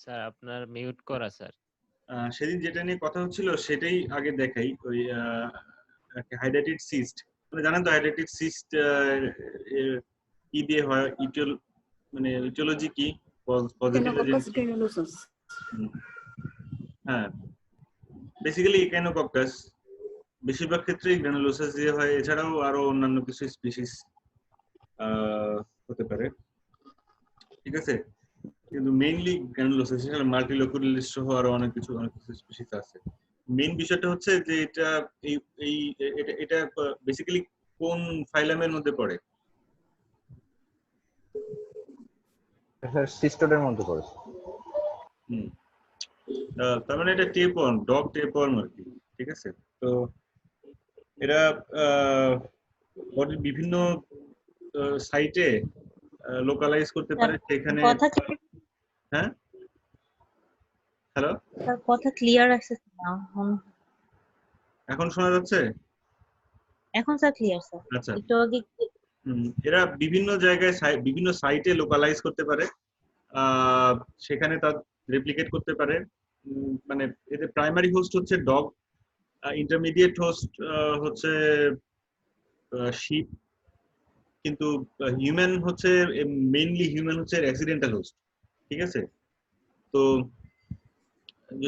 Sir আপনার mute করা sir. সেদিন যেটা নিয়ে কথা হচ্ছিল সেটাই আগে দেখাই। ওই হাইড্রেটেড সিস্ট, মানে জানেন তো হাইড্রেটেড সিস্ট কি দিয়ে হয়, মানে ইটিওলজি কি, পজিটিভ Staphylococcus granulosus। হ্যাঁ, বেসিক্যালি ইকাইনোকক্কাস বেশিরভাগ ক্ষেত্রেই গ্রানুলোসাস দিয়ে হয়, এছাড়াও আরো অন্যান্য কিছু স্পিসিস হতে পারে, ঠিক আছে, কিন্তু মেইনলি গ্রানুলোসাস, এছাড়া মাল্টিলোকুলারিস সহ আরো অনেক কিছু স্পিসিস আছে। মেইন বিষয়টা হচ্ছে যে এটা এই এটা বেসিক্যালি কোন ফাইলামের মধ্যে পড়ে? সিস্টোডের মধ্যে পড়ে। তার মানে এটা টেপওয়ার্ম, ডগ টেপওয়ার্ম আর কি, ঠিক আছে। তো এরা বডির বিভিন্ন সাইটে লোকালাইজ করতে পারে সেখানে। হ্যাঁ, হ্যালো স্যার, কথা ক্লিয়ার আসছে না। এখন শোনা যাচ্ছে? এখন স্যার ক্লিয়ার স্যার। আচ্ছা, একটু আগে এরা বিভিন্ন জায়গায় বিভিন্ন সাইটে লোকালাইজ করতে পারে, সেখানে তার রেপ্লিকেট করতে পারে। মানে এদের প্রাইমারি হোস্ট হচ্ছে ডগ, ইন্টারমিডিয়েট হোস্ট হচ্ছে শিপ, কিন্তু হিউম্যান হচ্ছে মেইনলি হিউম্যান হচ্ছে অ্যাক্সিডেন্টাল হোস্ট, ঠিক আছে। তো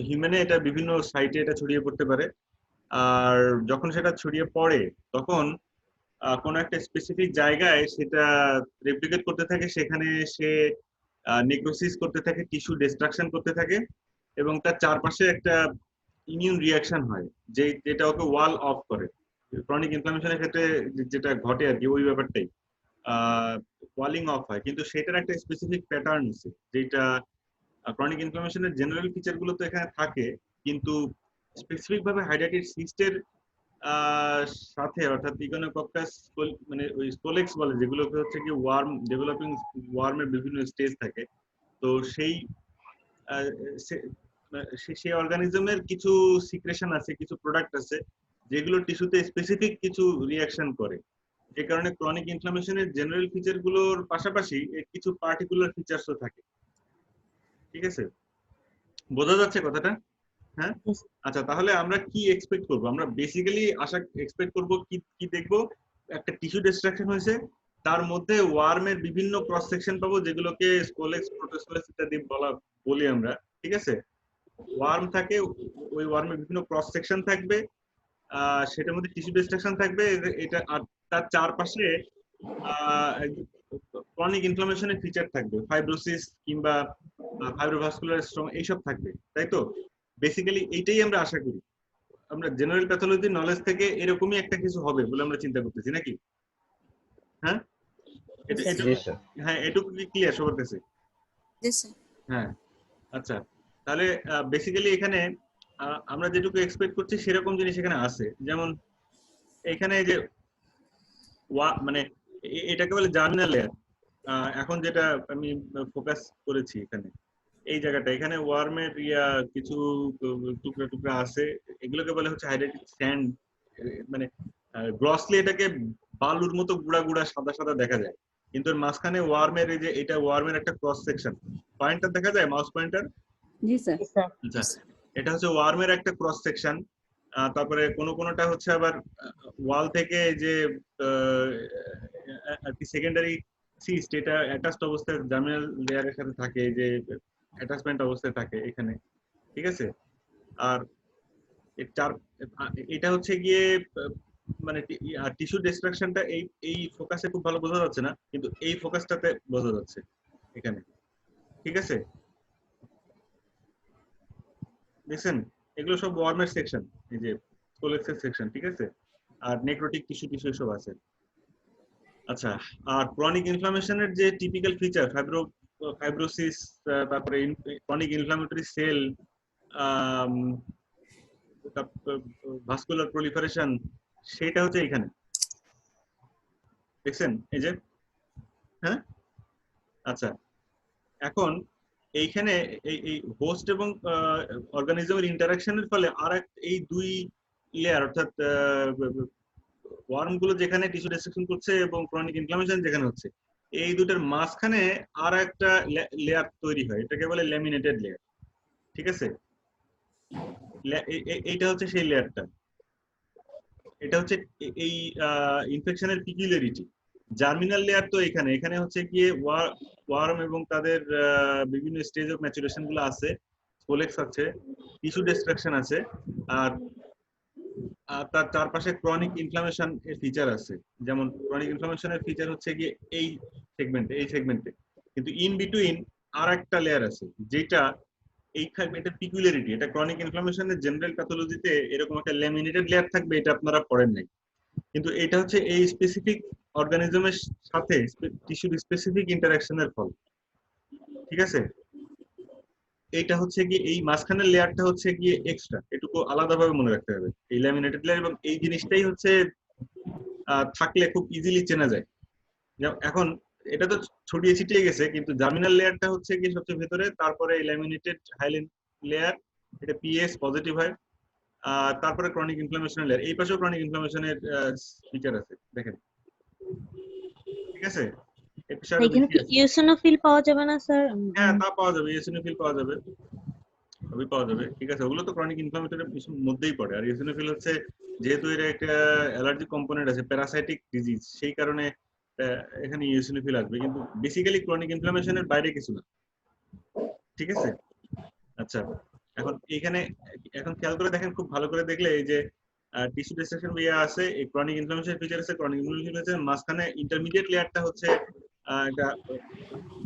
হিউম্যানে এটা বিভিন্ন সাইটে এটা ছড়িয়ে পড়তে পারে, আর যখন সেটা ছড়িয়ে পড়ে তখন কোনো একটা স্পেসিফিক জায়গায় সেটা রেপ্লিকেট করতে থাকে, সেখানে সে নেক্রোসিস করতে থাকে, টিস্যু ডিস্ট্রাকশন করতে থাকে, এবং তার চারপাশে একটা ইমিউন রিয়াকশন হয় যেটা ওকে ওয়াল অফ করে। ক্রনিক ইনফ্লামেশনের ক্ষেত্রে যেটা ঘটে আর কি, ওই ব্যাপারটাই ওয়ালিং অফ হয়, কিন্তু সেটার একটা স্পেসিফিক প্যাটার্ন আছে, যেটা ক্রনিক ইনফ্লামেশনের জেনারেল ফিচার গুলো তো এখানে থাকে, কিন্তু স্পেসিফিক ভাবে হাইড্রেটেড সিস্টের সাথে, অর্থাৎ ইকোনোকক্কাস মানে ওই স্পোলেক্স বলে, যেগুলোকে হচ্ছে কি ওয়ার্ম, ডেভেলপিং ওয়ার্মের বিভিন্ন স্টেজ থাকে। তো সেই সেই অর্গানিজমের কিছু সিক্রেশন আছে, কিছু প্রোডাক্ট আছে যেগুলো টিস্যুতে স্পেসিফিক কিছু রিয়াকশন করে, যে কারণে ক্রনিক ইনফ্লামেশনের জেনারেল ফিচার গুলোর পাশাপাশি কিছু পার্টিকুলার ফিচার্সও থাকে, ঠিক আছে। বোঝা যাচ্ছে কথাটা? হ্যাঁ, আচ্ছা, তাহলে আমরা কি এক্সপেক্ট করব? আমরা বেসিক্যালি এক্সপেক্ট করব কি দেখব, একটা টিস্যু ডিস্ট্রাকশন হয়েছে, তার মধ্যে ওয়ার্মের বিভিন্ন ক্রস সেকশন পাবো, যেগুলোকে স্পোলেক্স, প্রোটোস্পোলেক্স ইত্যাদি বলি আমরা, ঠিক আছে। ওয়ার্ম থাকে, ওই ওয়ার্মের বিভিন্ন ক্রস সেকশন থাকবে, সেটার মধ্যে টিস্যু ডিস্ট্রাকশন থাকবে, এটা, আর তার চারপাশে ক্রনিক ইনফ্লামেশনের ফিচার থাকবে, ফাইব্রোসিস কিংবা ফাইব্রোভাস্কুলার স্ট্রং এইসব থাকবে, তাই তো? বেসিক্যালি এইটাই আমরা আশা করি। আমরা জেনারেল প্যাথোলজি নলেজ থেকে এরকমই একটা কিছু হবে বলে আমরা চিন্তা করতেছি, নাকি? হ্যাঁ, হ্যাঁ, এটুকু কি ক্লিয়ার সবার কাছে? হ্যাঁ, আচ্ছা, তাহলে বেসিক্যালি এখানে আমরা যেটুকু এক্সপেক্ট করছি সেরকম জিনিস এখানে আছে। যেমন এখানে যে মানে এটাকে বলে জার্মিনাল লেয়ার। এখন যেটা আমি ফোকাস করেছি এখানে, এই জায়গাটা, এখানে ওয়ার্মের কিছু টুকরা টুকরা আছে, এগুলোকে বলে হচ্ছে হাইড্রেটেড স্যান্ড। মানে গ্রসলি এটাকে বালুর মতো গুড়া গুড়া সাদা সাদা দেখা যায়, কিন্তু এর মাঝখানে ওয়ার্মের, এই যে এটা ওয়ার্মের একটা ক্রস সেকশন, পয়েন্টার দেখা যায়, মাউস পয়েন্টার? জি স্যার। আচ্ছা, এটা হচ্ছে ওয়ার্মের একটা ক্রস সেকশন। তারপরে কোনোটা হচ্ছে আবার ওয়াল থেকে যে সেকেন্ডারি সিস্ট, এটা অ্যাটাচড অবস্থায় জার্মিনাল লেয়ারের সাথে থাকে, যে অ্যাটাচমেন্ট অবস্থায় থাকে এখানে, ঠিক আছে। আর এটা হচ্ছে গিয়ে মানে টিস্যু ডিস্ট্রাকশনটা এই ফোকাসে খুব ভালো বোঝা যাচ্ছে না, কিন্তু এই ফোকাসটাতে বোঝা যাচ্ছে এখানে, ঠিক আছে। দেখছেন, এগুলো সব ওয়ার্মের সেকশন, এই যে স্পোলেক্সের সেকশন, ঠিক আছে। আর নেক্রোটিক টিস্যু সব আছে। আচ্ছা, আর ক্রনিক ইনফ্লামেশনের যে টিপিক্যাল ফিচার, ফাইব্রোসিস, তারপরে chronic inflammatory cell, vascular proliferation, সেটা হচ্ছে এখানে, দেখছেন এই যে। হ্যাঁ, আচ্ছা, এখন এইখানে এই হোস্ট এবং অর্গানিজমের ইন্টারাকশনের ফলে এই দুই লেয়ার, অর্থাৎ ওয়ার্ম গুলো যেখানে টিস্যু ডিস্ট্রাকশন করছে এবং ক্রনিক ইনফ্লামেশন যেখানে হচ্ছে, এই দুটার মাঝখানে আর একটা লেয়ার তৈরি হয়, এটাকে বলে ল্যামিনেটেড লেয়ার। ঠিক আছে? এইটা হচ্ছে সেই লেয়ারটা। এটা হচ্ছে এই ইনফেকশনের পিকুলারিটি। জার্মিনাল লেয়ার তো এখানে এখানে হচ্ছে গিয়ে ওয়ার্ম এবং তাদের বিভিন্ন স্টেজ অফ ম্যাচুরেশন গুলো আছে, স্পোলেক্স আছে, টিস্যু ডিস্ট্রাকশন আছে, আর তার চারপাশে ক্রনিক ইনফ্লামেশন এর ফিচার আছে। যেমন ক্রনিক ইনফ্লামেশনের ফিচার হচ্ছে গিয়ে এই সেগমেন্টে, কিন্তু ইন বিটুইন আর একটা লেয়ার আছে যেটা এটা পিকুলারিটি। এটা ক্রনিক ইনফ্লামেশনের জেনারেল প্যাথোলজিতে এরকম একটা ল্যামিনেটেড লেয়ার থাকবে, এটা আপনারা পড়েন নাই, কিন্তু এটা হচ্ছে এই স্পেসিফিক অর্গানিজমের সাথে টিস্যুর স্পেসিফিক ইন্টারঅ্যাকশনের ফল। ঠিক আছে? এইটা হচ্ছে কি এই মাঝখানের লেয়ারটা হচ্ছে গিয়ে এক্সট্রা, এটুকু আলাদাভাবে মনে রাখতে হবে এই ল্যামিনেটেড লেয়ার, এবং এই জিনিসটাই হচ্ছে থাকলে খুব ইজিলি চেনা যায়। এখন এটা তো ছড়িয়ে ছিটিয়ে গেছে, কিন্তু জার্মিনাল লেয়ারটা হচ্ছে কি সবচেয়ে ভেতরে, তারপরে এই ল্যামিনেটেড হাইলিন লেয়ার, এটা পিএস পজিটিভ হয়, তারপরে ক্রনিক ইনফ্লামেশনের লেয়ার। এই পাশেও ক্রনিক ইনফ্লামেশনের ফিচার আছে, দেখেন। ঠিক আছে? এখানে কি ইওসিনোফিল পাওয়া যাবে না স্যার? হ্যাঁ, তা পাওয়া যাবে, ইওসিনোফিল পাওয়া যাবে, সবই পাওয়া যাবে। ঠিক আছে, ওগুলো তো ক্রনিক ইনফ্লামেটরির মধ্যেই পড়ে। আর ইওসিনোফিল হচ্ছে যেহেতু এর একটা অ্যালার্জি কম্পোনেন্ট আছে, প্যারাসাইটিক ডিজিজ, সেই কারণে এখানে ইওসিনোফিল আসবে, কিন্তু বেসিক্যালি ক্রনিক ইনফ্লামেশনের বাইরে কিছু না। ঠিক আছে? আচ্ছা, এখন এখানে এখন খেয়াল করে দেখেন, খুব ভালো করে দেখলে এই যে টিস্যু ডিস্ট্রাকশন আছে, এই ক্রনিক ইনফ্লামেশন ফিচার আছে, ক্রনিক ইনফ্লামেশন আছে, মাঝখানে ইন্টারমিডিয়েট লেয়ারটা হচ্ছে এটা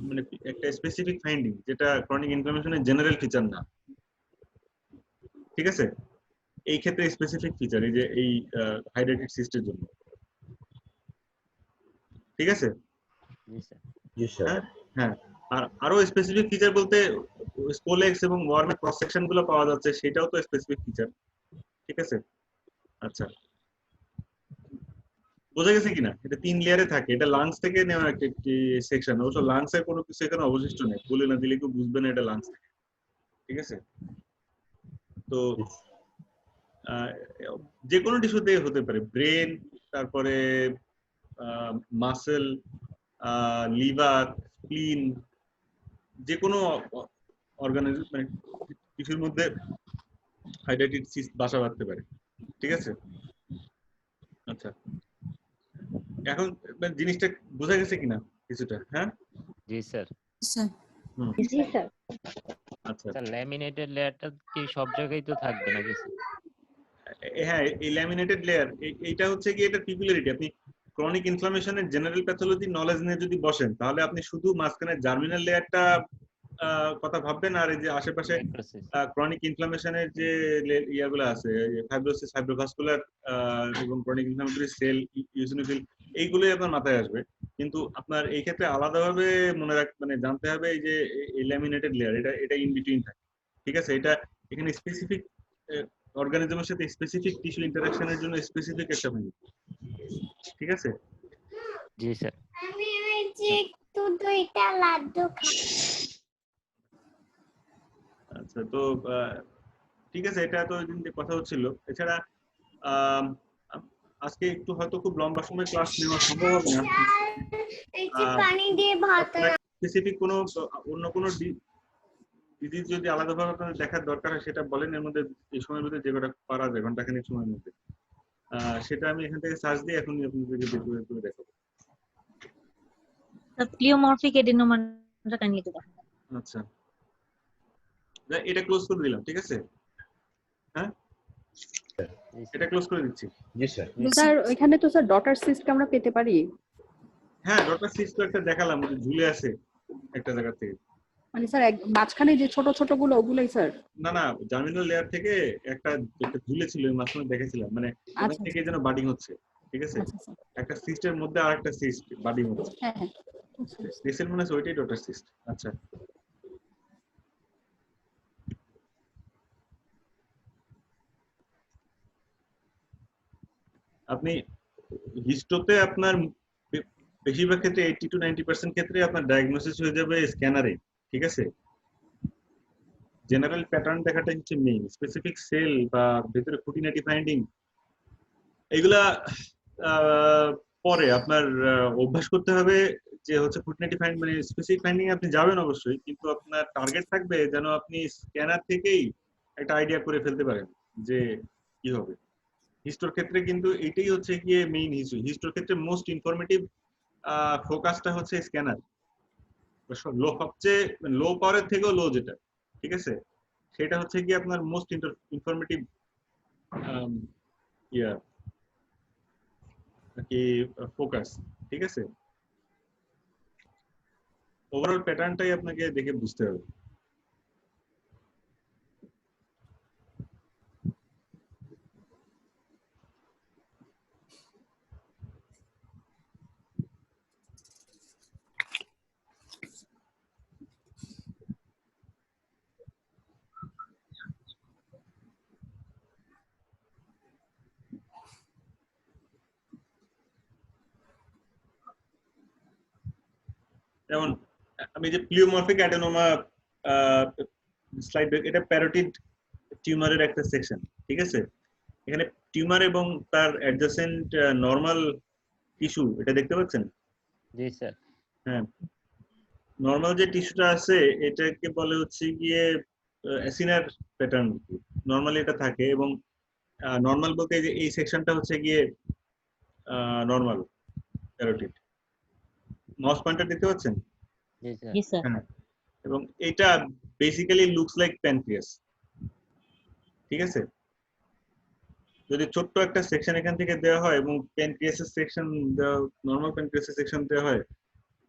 মানে একটা স্পেসিফিক ফাইন্ডিং, যেটা ক্রনিক ইনফ্লামেশনের জেনারেল ফিচার না। ঠিক আছে? এই ক্ষেত্রে স্পেসিফিক ফিচার এই যে এই হাইড্রেটেড সিস্টের জন্য। ঠিক আছে? জি স্যার। হ্যাঁ হ্যাঁ, আর আরো স্পেসিফিক ফিচার বলতে স্পোলেক্স এবং ওয়ার্মের ক্রস সেকশন গুলো পাওয়া যাচ্ছে, সেটাও তো স্পেসিফিক ফিচার। ঠিক আছে? আচ্ছা, বোঝা গেছে কিনা? এটা 3 লেয়ারে থাকে, এটা লাংস থেকে নেওয়া একটি সেকশন। অবশ্য লাংস এর কোনো কিছু এখানে অবশিষ্ট নেই, বলে না দিলে কেউ বুঝবে না এটা লাংস থেকে। ঠিক আছে? তো যে কোনো টিস্যুতে হতে পারে, ব্রেন, তারপরে মাসেল, লিভার, স্প্লিন, যে কোনো অর্গানিজম মানে টিস্যুর মধ্যে হাইড্রেটেড সিস্ট বাসা বাঁধতে পারে। ঠিক আছে? আচ্ছা, এখন জিনিসটা বোঝা গেছে কিনা কিছুটা? হ্যাঁ জি স্যার। জি স্যার। আচ্ছা, স্যার ল্যামিনেটেড লেয়ারটা কি সব জায়গায় তো থাকবে নাকি স্যার? হ্যাঁ, এই ল্যামিনেটেড লেয়ার এইটা হচ্ছে কি এটা পিকুলারিটি। আপনি ক্রনিক ইনফ্লামেশনের জেনারেল প্যাথোলজি নলেজ নিয়ে যদি বসেন, তাহলে আপনি শুধু মাঝখানে জার্মিনাল লেয়ারটা কথা ভাববেন, আর এই যে আশেপাশে ক্রনিক ইনফ্লামেশনের যে ইয়াগুলো আছে, ফাইব্রোসিস, ফাইব্রোভাস্কুলার এবং ক্রনিক ইনফ্লামেটরি সেল, ইওসিনোফিল, এইগুলোই আপনার মাথায় আসবে। কিন্তু আপনার এই ক্ষেত্রে আলাদাভাবে মনে মানে জানতে হবে এই যে এই ল্যামিনেটেড লেয়ার, এটা ইন বিটুইন থাকে। ঠিক আছে? এটা এখানে স্পেসিফিক অর্গানিজমের সাথে স্পেসিফিক টিস্যু ইন্টারঅ্যাকশনের জন্য স্পেসিফিক একটা ভেঙে। ঠিক আছে? জি স্যার। আমি ওই যে একটু দুইটা লাড্ডু আচ্ছা, তো ঠিক আছে, এটা তো দিন কথা হচ্ছিল। এছাড়া আম, আজকে একটু হয়তো খুব লম্বা সময় ক্লাস নেওয়া সম্ভব হবে না। এই যে পানি দিয়ে ভাত স্পেসিফিক কোনো অন্য কোনো ডিজিজ যদি আলাদাভাবে আপনাদের দেখার দরকার হয়, সেটা বলেন। এর মধ্যে এই সময়ের মধ্যে যে কটা পারা যায়, ঘন্টাখানিক সময়ের মধ্যে, সেটা আমি এখান থেকে সার্চ দিয়ে এখনই আপনাদেরকে বের করে দেখাবো। প্লিওমরফিক এডিনোমাটা কাইন্ডলি একটু দেখান। আচ্ছা, এটা ক্লোজ করে দিলাম। ঠিক আছে? হ্যাঁ, এটা ক্লোজ করে দিচ্ছি। জি স্যার। স্যার এখানে তো স্যার ডটার সিস্ট আমরা পেতে পারি? হ্যাঁ, ডটার সিস্ট তো একটা দেখালাম, যে ঝুলে আছে একটা জায়গা থেকে। মানে স্যার মাঝখানে যে ছোট ছোট গুলো ওগুলাই স্যার? না না, জার্মিনাল লেয়ার থেকে একটা ঝুলে ছিল, ওই মাঝখানে দেখেছিলাম, মানে ওখান থেকে যেন বাডিং হচ্ছে। ঠিক আছে? একটা সিস্টের মধ্যে আর একটা সিস্ট বাডিং হচ্ছে। হ্যাঁ হ্যাঁ, সিস্টের মনে হয় ওইটাই ডটার সিস্ট। আচ্ছা, আপনি হিস্টোতে আপনার বেশিরভাগ ক্ষেত্রে 80 to 90% ক্ষেত্রে আপনার ডায়াগনোসিস হয়ে যাবে স্ক্যানারে। ঠিক আছে? জেনারেল প্যাটার্ন দেখাটা হচ্ছে মেইন। স্পেসিফিক সেল বা ভেতরে খুঁটিনাটি ফাইন্ডিং, এগুলা পরে আপনার অভ্যাস করতে হবে যে হচ্ছে ফুটনেটি ফাইন্ড মানে স্পেসিফিক ফাইন্ডিং আপনি যাবেন অবশ্যই, কিন্তু আপনার টার্গেট থাকবে যেন আপনি স্ক্যানার থেকেই একটা আইডিয়া করে ফেলতে পারেন যে কি হবে। হিস্টোর ক্ষেত্রে কিন্তু এটাই হচ্ছে গিয়ে মেইন ইস্যু। হিস্টোর ক্ষেত্রে মোস্ট ইনফরমেটিভ ফোকাসটা হচ্ছে স্ক্যানার, সবচেয়ে লো পাওয়ারের থেকেও লো যেটা, ঠিক আছে, সেটা হচ্ছে গিয়ে আপনার মোস্ট ইনফরমেটিভ ইয়া কি ফোকাস, ঠিক আছে। ওভারঅল প্যাটার্নটাই আপনাকে দেখে বুঝতে হবে। যেমন আমি যে প্লিওমরফিক অ্যাডেনোমা স্লাইড, এটা প্যারোটিড টিউমারের একটা সেকশন, ঠিক আছে। এখানে টিউমার এবং তার অ্যাডজাসেন্ট নরমাল টিস্যু এটা দেখতে পাচ্ছেন। জি স্যার। হ্যাঁ, নরমাল যে টিস্যুটা আছে এটাকে বলে হচ্ছে গিয়ে অ্যাসিনার প্যাটার্ন। নরমালি এটা থাকে, এবং নরমাল বলতে যে এই সেকশনটা হচ্ছে গিয়ে নরমাল প্যারোটিড। মাউস পয়েন্টার দেখতে পাচ্ছেন? জি স্যার। জি স্যার। হ্যাঁ, এবং এটা বেসিক্যালি লুকস লাইক প্যানক্রিয়াস, ঠিক আছে। যদি ছোট্ট একটা সেকশন এখান থেকে দেওয়া হয় এবং প্যানক্রিয়াসের সেকশন দেওয়া, নরমাল প্যানক্রিয়াসের সেকশন দেওয়া হয়,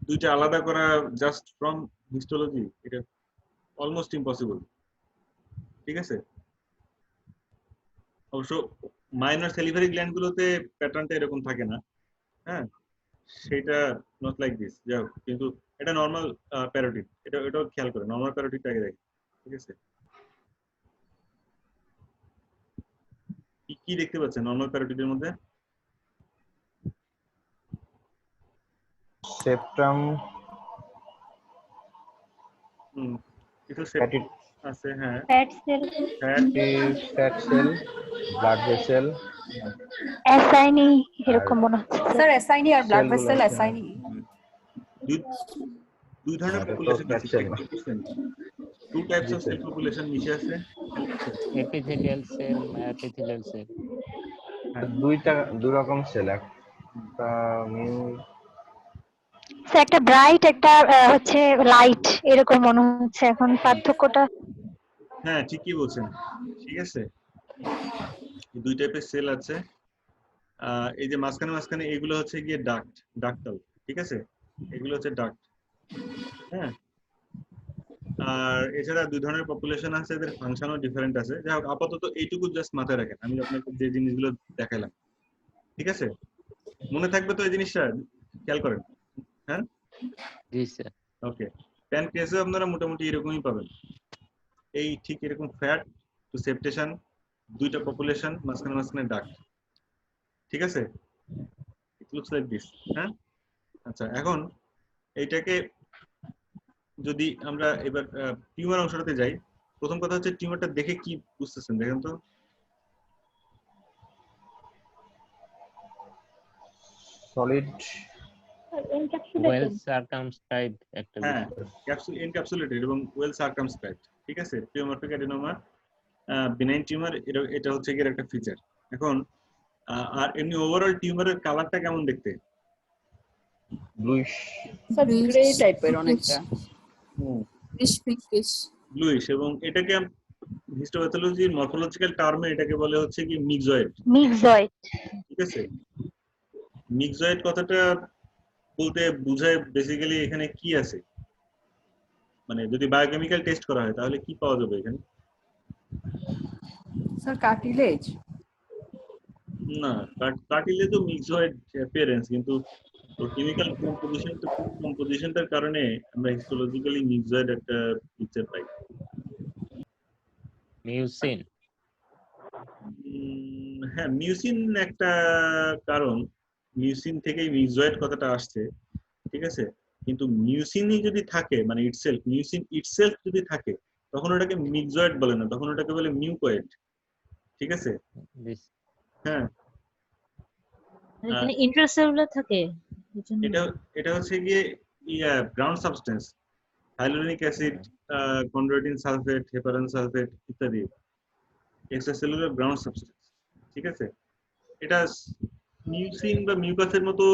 দুইটা আলাদা করা জাস্ট ফ্রম হিস্টোলজি এটা অলমোস্ট ইম্পসিবল, ঠিক আছে। অবশ্য মাইনর সেলিভারি গ্ল্যান্ড গুলোতে প্যাটার্নটা এরকম থাকে না, হ্যাঁ, সেটা নট লাইক দিস, যাই হোক, কিন্তু এটা নরমাল প্যারোটিড, এটাও খেয়াল করে নরমাল প্যারোটিডটা আগে দেখে, ঠিক আছে। কি দেখতে পাচ্ছেন নরমাল প্যারোটিডের মধ্যে? সেপ্টাম, কিছু ফ্যাটি আছে, হ্যাঁ, fat cell, fat cell, blood vessel, acini এরকম মনে হচ্ছে স্যার এসআইনি আর ব্লাড সেলগুলো ভেসেল আছে। এসআইনি। দুই ধরনের এটা তো পপুলেশন fat আছে, cell না। টু টাইপস জি অফ স্যার। সেল পপুলেশন মিশে আছে। Epithelial cell, epithelial cell. দুই রকম সেল, একটা স্যার একটা ব্রাইট, একটা হচ্ছে লাইট, এরকম মনে হচ্ছে। এখন পার্থক্যটা? হ্যাঁ, ঠিকই বলছেন, ঠিক আছে। দুই টাইপের সেল আছে। এই যে মাঝখানে মাঝখানে এগুলো হচ্ছে গিয়ে ডাক্টাল, ঠিক আছে, এগুলো হচ্ছে ডাক্ট। হ্যাঁ, আর এছাড়া দুই ধরনের পপুলেশন আছে, এদের ফাংশনও ডিফারেন্ট আছে। যাই হোক, আপাতত এইটুকু জাস্ট মাথায় রাখেন, আমি আপনাকে যে জিনিসগুলো দেখাইলাম, ঠিক আছে। মনে থাকবে তো এই জিনিসটা, খেয়াল করেন। হ্যাঁ, জি স্যার। ওকে। প্যানক্রিয়াসে আপনারা মোটামুটি এরকমই পাবেন, এই ঠিক এরকম ফ্যাট টু সেপটেশন, দুইটা পপুলেশন, মাঝখানে মাঝখানে ডাক্ট, ঠিক আছে। It looks like this. হ্যাঁ, আচ্ছা, এখন এইটাকে যদি আমরা এবার টিউমার অংশটাতে যাই, প্রথম কথা হচ্ছে টিউমারটা দেখে কি বুঝতেছেন দেখেন তো। সলিড, ওয়েল সার্কামস্ক্রাইবড একটা হ্যাঁ, বিষয়। এনক্যাপসুলেটেড এবং ওয়েল সার্কামস্ক্রাইবড, ঠিক আছে। প্লিওমরফিক অ্যাডেনোমা বিনাইন টিউমার, এটা হচ্ছে কি একটা ফিচার। এখন আর এমনি ওভারঅল টিউমারের কালারটা কেমন দেখতে? ব্লুইশ, স্যার গ্রে টাইপের অনেকটা। ব্লুইশ, এবং এটাকে হিস্টোপ্যাথোলজির মরফোলজিক্যাল টার্মে এটাকে বলে হচ্ছে কি মিক্সয়েড, মিক্সয়েড। ঠিক আছে। মিক্সয়েড কথাটা বলতে বোঝায় বেসিক্যালি এখানে কি আছে, মানে যদি বায়োকেমিক্যাল টেস্ট করা হয় তাহলে কি পাওয়া যাবে এখানে? Sir cartilage. না, কার্টিলেজ তো মিক্সয়েড অ্যাপিয়ারেন্স, কিন্তু কেমিক্যাল কম্পোজিশনটার কারণে আমরা হিস্টোলজিক্যালি মিক্সয়েড একটা পিকচার পাই। মিউসিন। হ্যাঁ, মিউসিন একটা কারণ, মিউসিন থেকেই মিক্সয়েড কথাটা আসছে, ঠিক আছে। কিন্তু মিউসিনই যদি থাকে, মানে মিউসিন ইটসেলফ যদি থাকে, তখন ওটাকে মিক্সয়েড বলে না, তখন ওটাকে বলে মিউকয়েড, ঠিক আছে। হ্যাঁ, এখানে ইন্ট্রাসেলুলার থাকে এজন্য এটা এটা হচ্ছে গিয়ে ground substance, hyaluronic acid, chondroitin sulphate, heparan sulphate ইত্যাদি এক্সট্রাসেলুলার গ্রাউন্ড সাবস্টেন্স। ঠিক আছে, এটা মিউসিন বা মিউকাসের মতো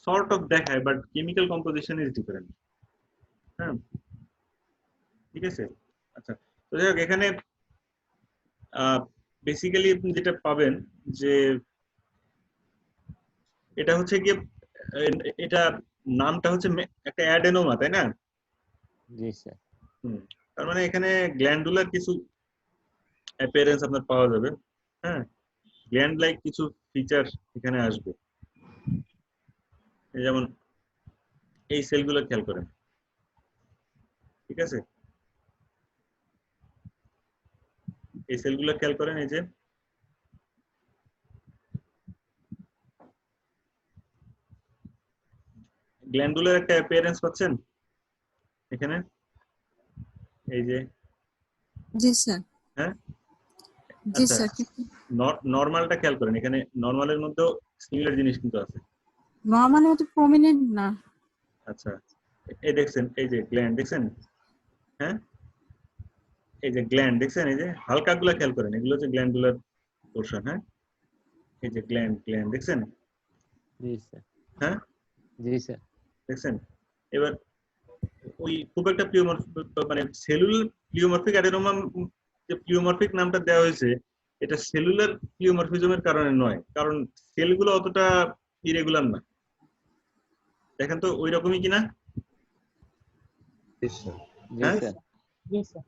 সর্ট অফ দেখায়, but chemical composition is different. হ্যাঁ, ঠিক আছে। আচ্ছা, তো যাই হোক, এখানে বেসিক্যালি আপনি যেটা পাবেন যে এটা হচ্ছে গিয়ে এটা নামটা হচ্ছে একটা অ্যাডেনোমা, তাই না? জি স্যার। তার মানে এখানে গ্ল্যান্ডুলার কিছু অ্যাপিয়ারেন্স আপনার পাওয়া যাবে। হ্যাঁ, গ্ল্যান্ড লাইক কিছু ফিচার এখানে আসবে। যেমন এই সেলগুলো খেয়াল করেন, ঠিক আছে? এই সেলগুলো খেয়াল করেন, এই যে গ্ল্যান্ডুলার একটা অ্যাপিয়ারেন্স পাচ্ছেন এখানে, এই যে। জি স্যার। হ্যাঁ, জি আচ্ছা, স্যার। নরমালটা খেয়াল করেন, এখানে নরমালের মধ্যেও সিমিলার জিনিস কিন্তু আছে। নরমালি হয়তো প্রমিনেন্ট না। আচ্ছা, এই দেখছেন, এই যে গ্ল্যান্ড দেখছেন? হ্যাঁ, এই যে গ্ল্যান্ড দেখছেন, এই যে হালকা গুলা খেয়াল করেন, এগুলো হচ্ছে গ্ল্যান্ডুলার পোরশন। হ্যাঁ, এই যে গ্ল্যান্ড দেখছেন? জি স্যার। হ্যাঁ, জি স্যার। দেখছেন? এবার ওই খুব একটা মানে সেলুলার প্লিওমরফিক অ্যাডেনোমা, যে প্লিওমরফিক নামটা দেওয়া হয়েছে, এটা সেলুলার প্লিওমরফিজমের কারণে নয়, কারণ সেলগুলো অতটা ইরেগুলার না। দেখেন তো ওই রকমই কিনা? জি হ্যাঁ, স্যার। জি স্যার,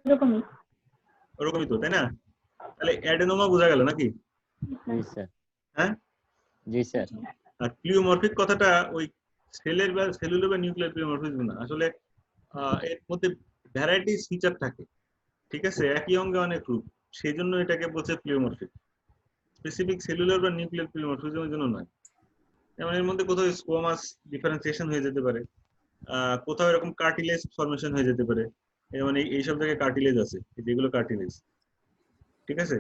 ওরকমই। ওরকমই তো, তাই না? তাহলে অ্যাডেনোমা বোঝা গেল নাকি? জি স্যার। হ্যাঁ, জি স্যার। আর প্লিওমরফিক কথাটা ওই সেলের বা সেলুলার বা নিউক্লিয়ার প্লিওমরফিজম না, আসলে এর মধ্যে ভ্যারাইটিস ফিচার থাকে। ঠিক আছে, একই অঙ্গে অনেক রূপ, সেই জন্য এটাকে বলছে প্লিওমরফিক। স্পেসিফিক সেলুলার বা নিউক্লিয়ার প্লিওমরফিজমের জন্য নয়। যেমন এর মধ্যে কোথাও স্কোয়ামাস ডিফারেন্সিয়েশন হয়ে যেতে পারে, কোথাও এরকম কার্টিলেজ ফর্মেশন হয়ে যেতে পারে। যেমন এইসব জায়গায় কার্টিলেজ আছে, যেগুলো কার্টিলেজ। ঠিক আছে,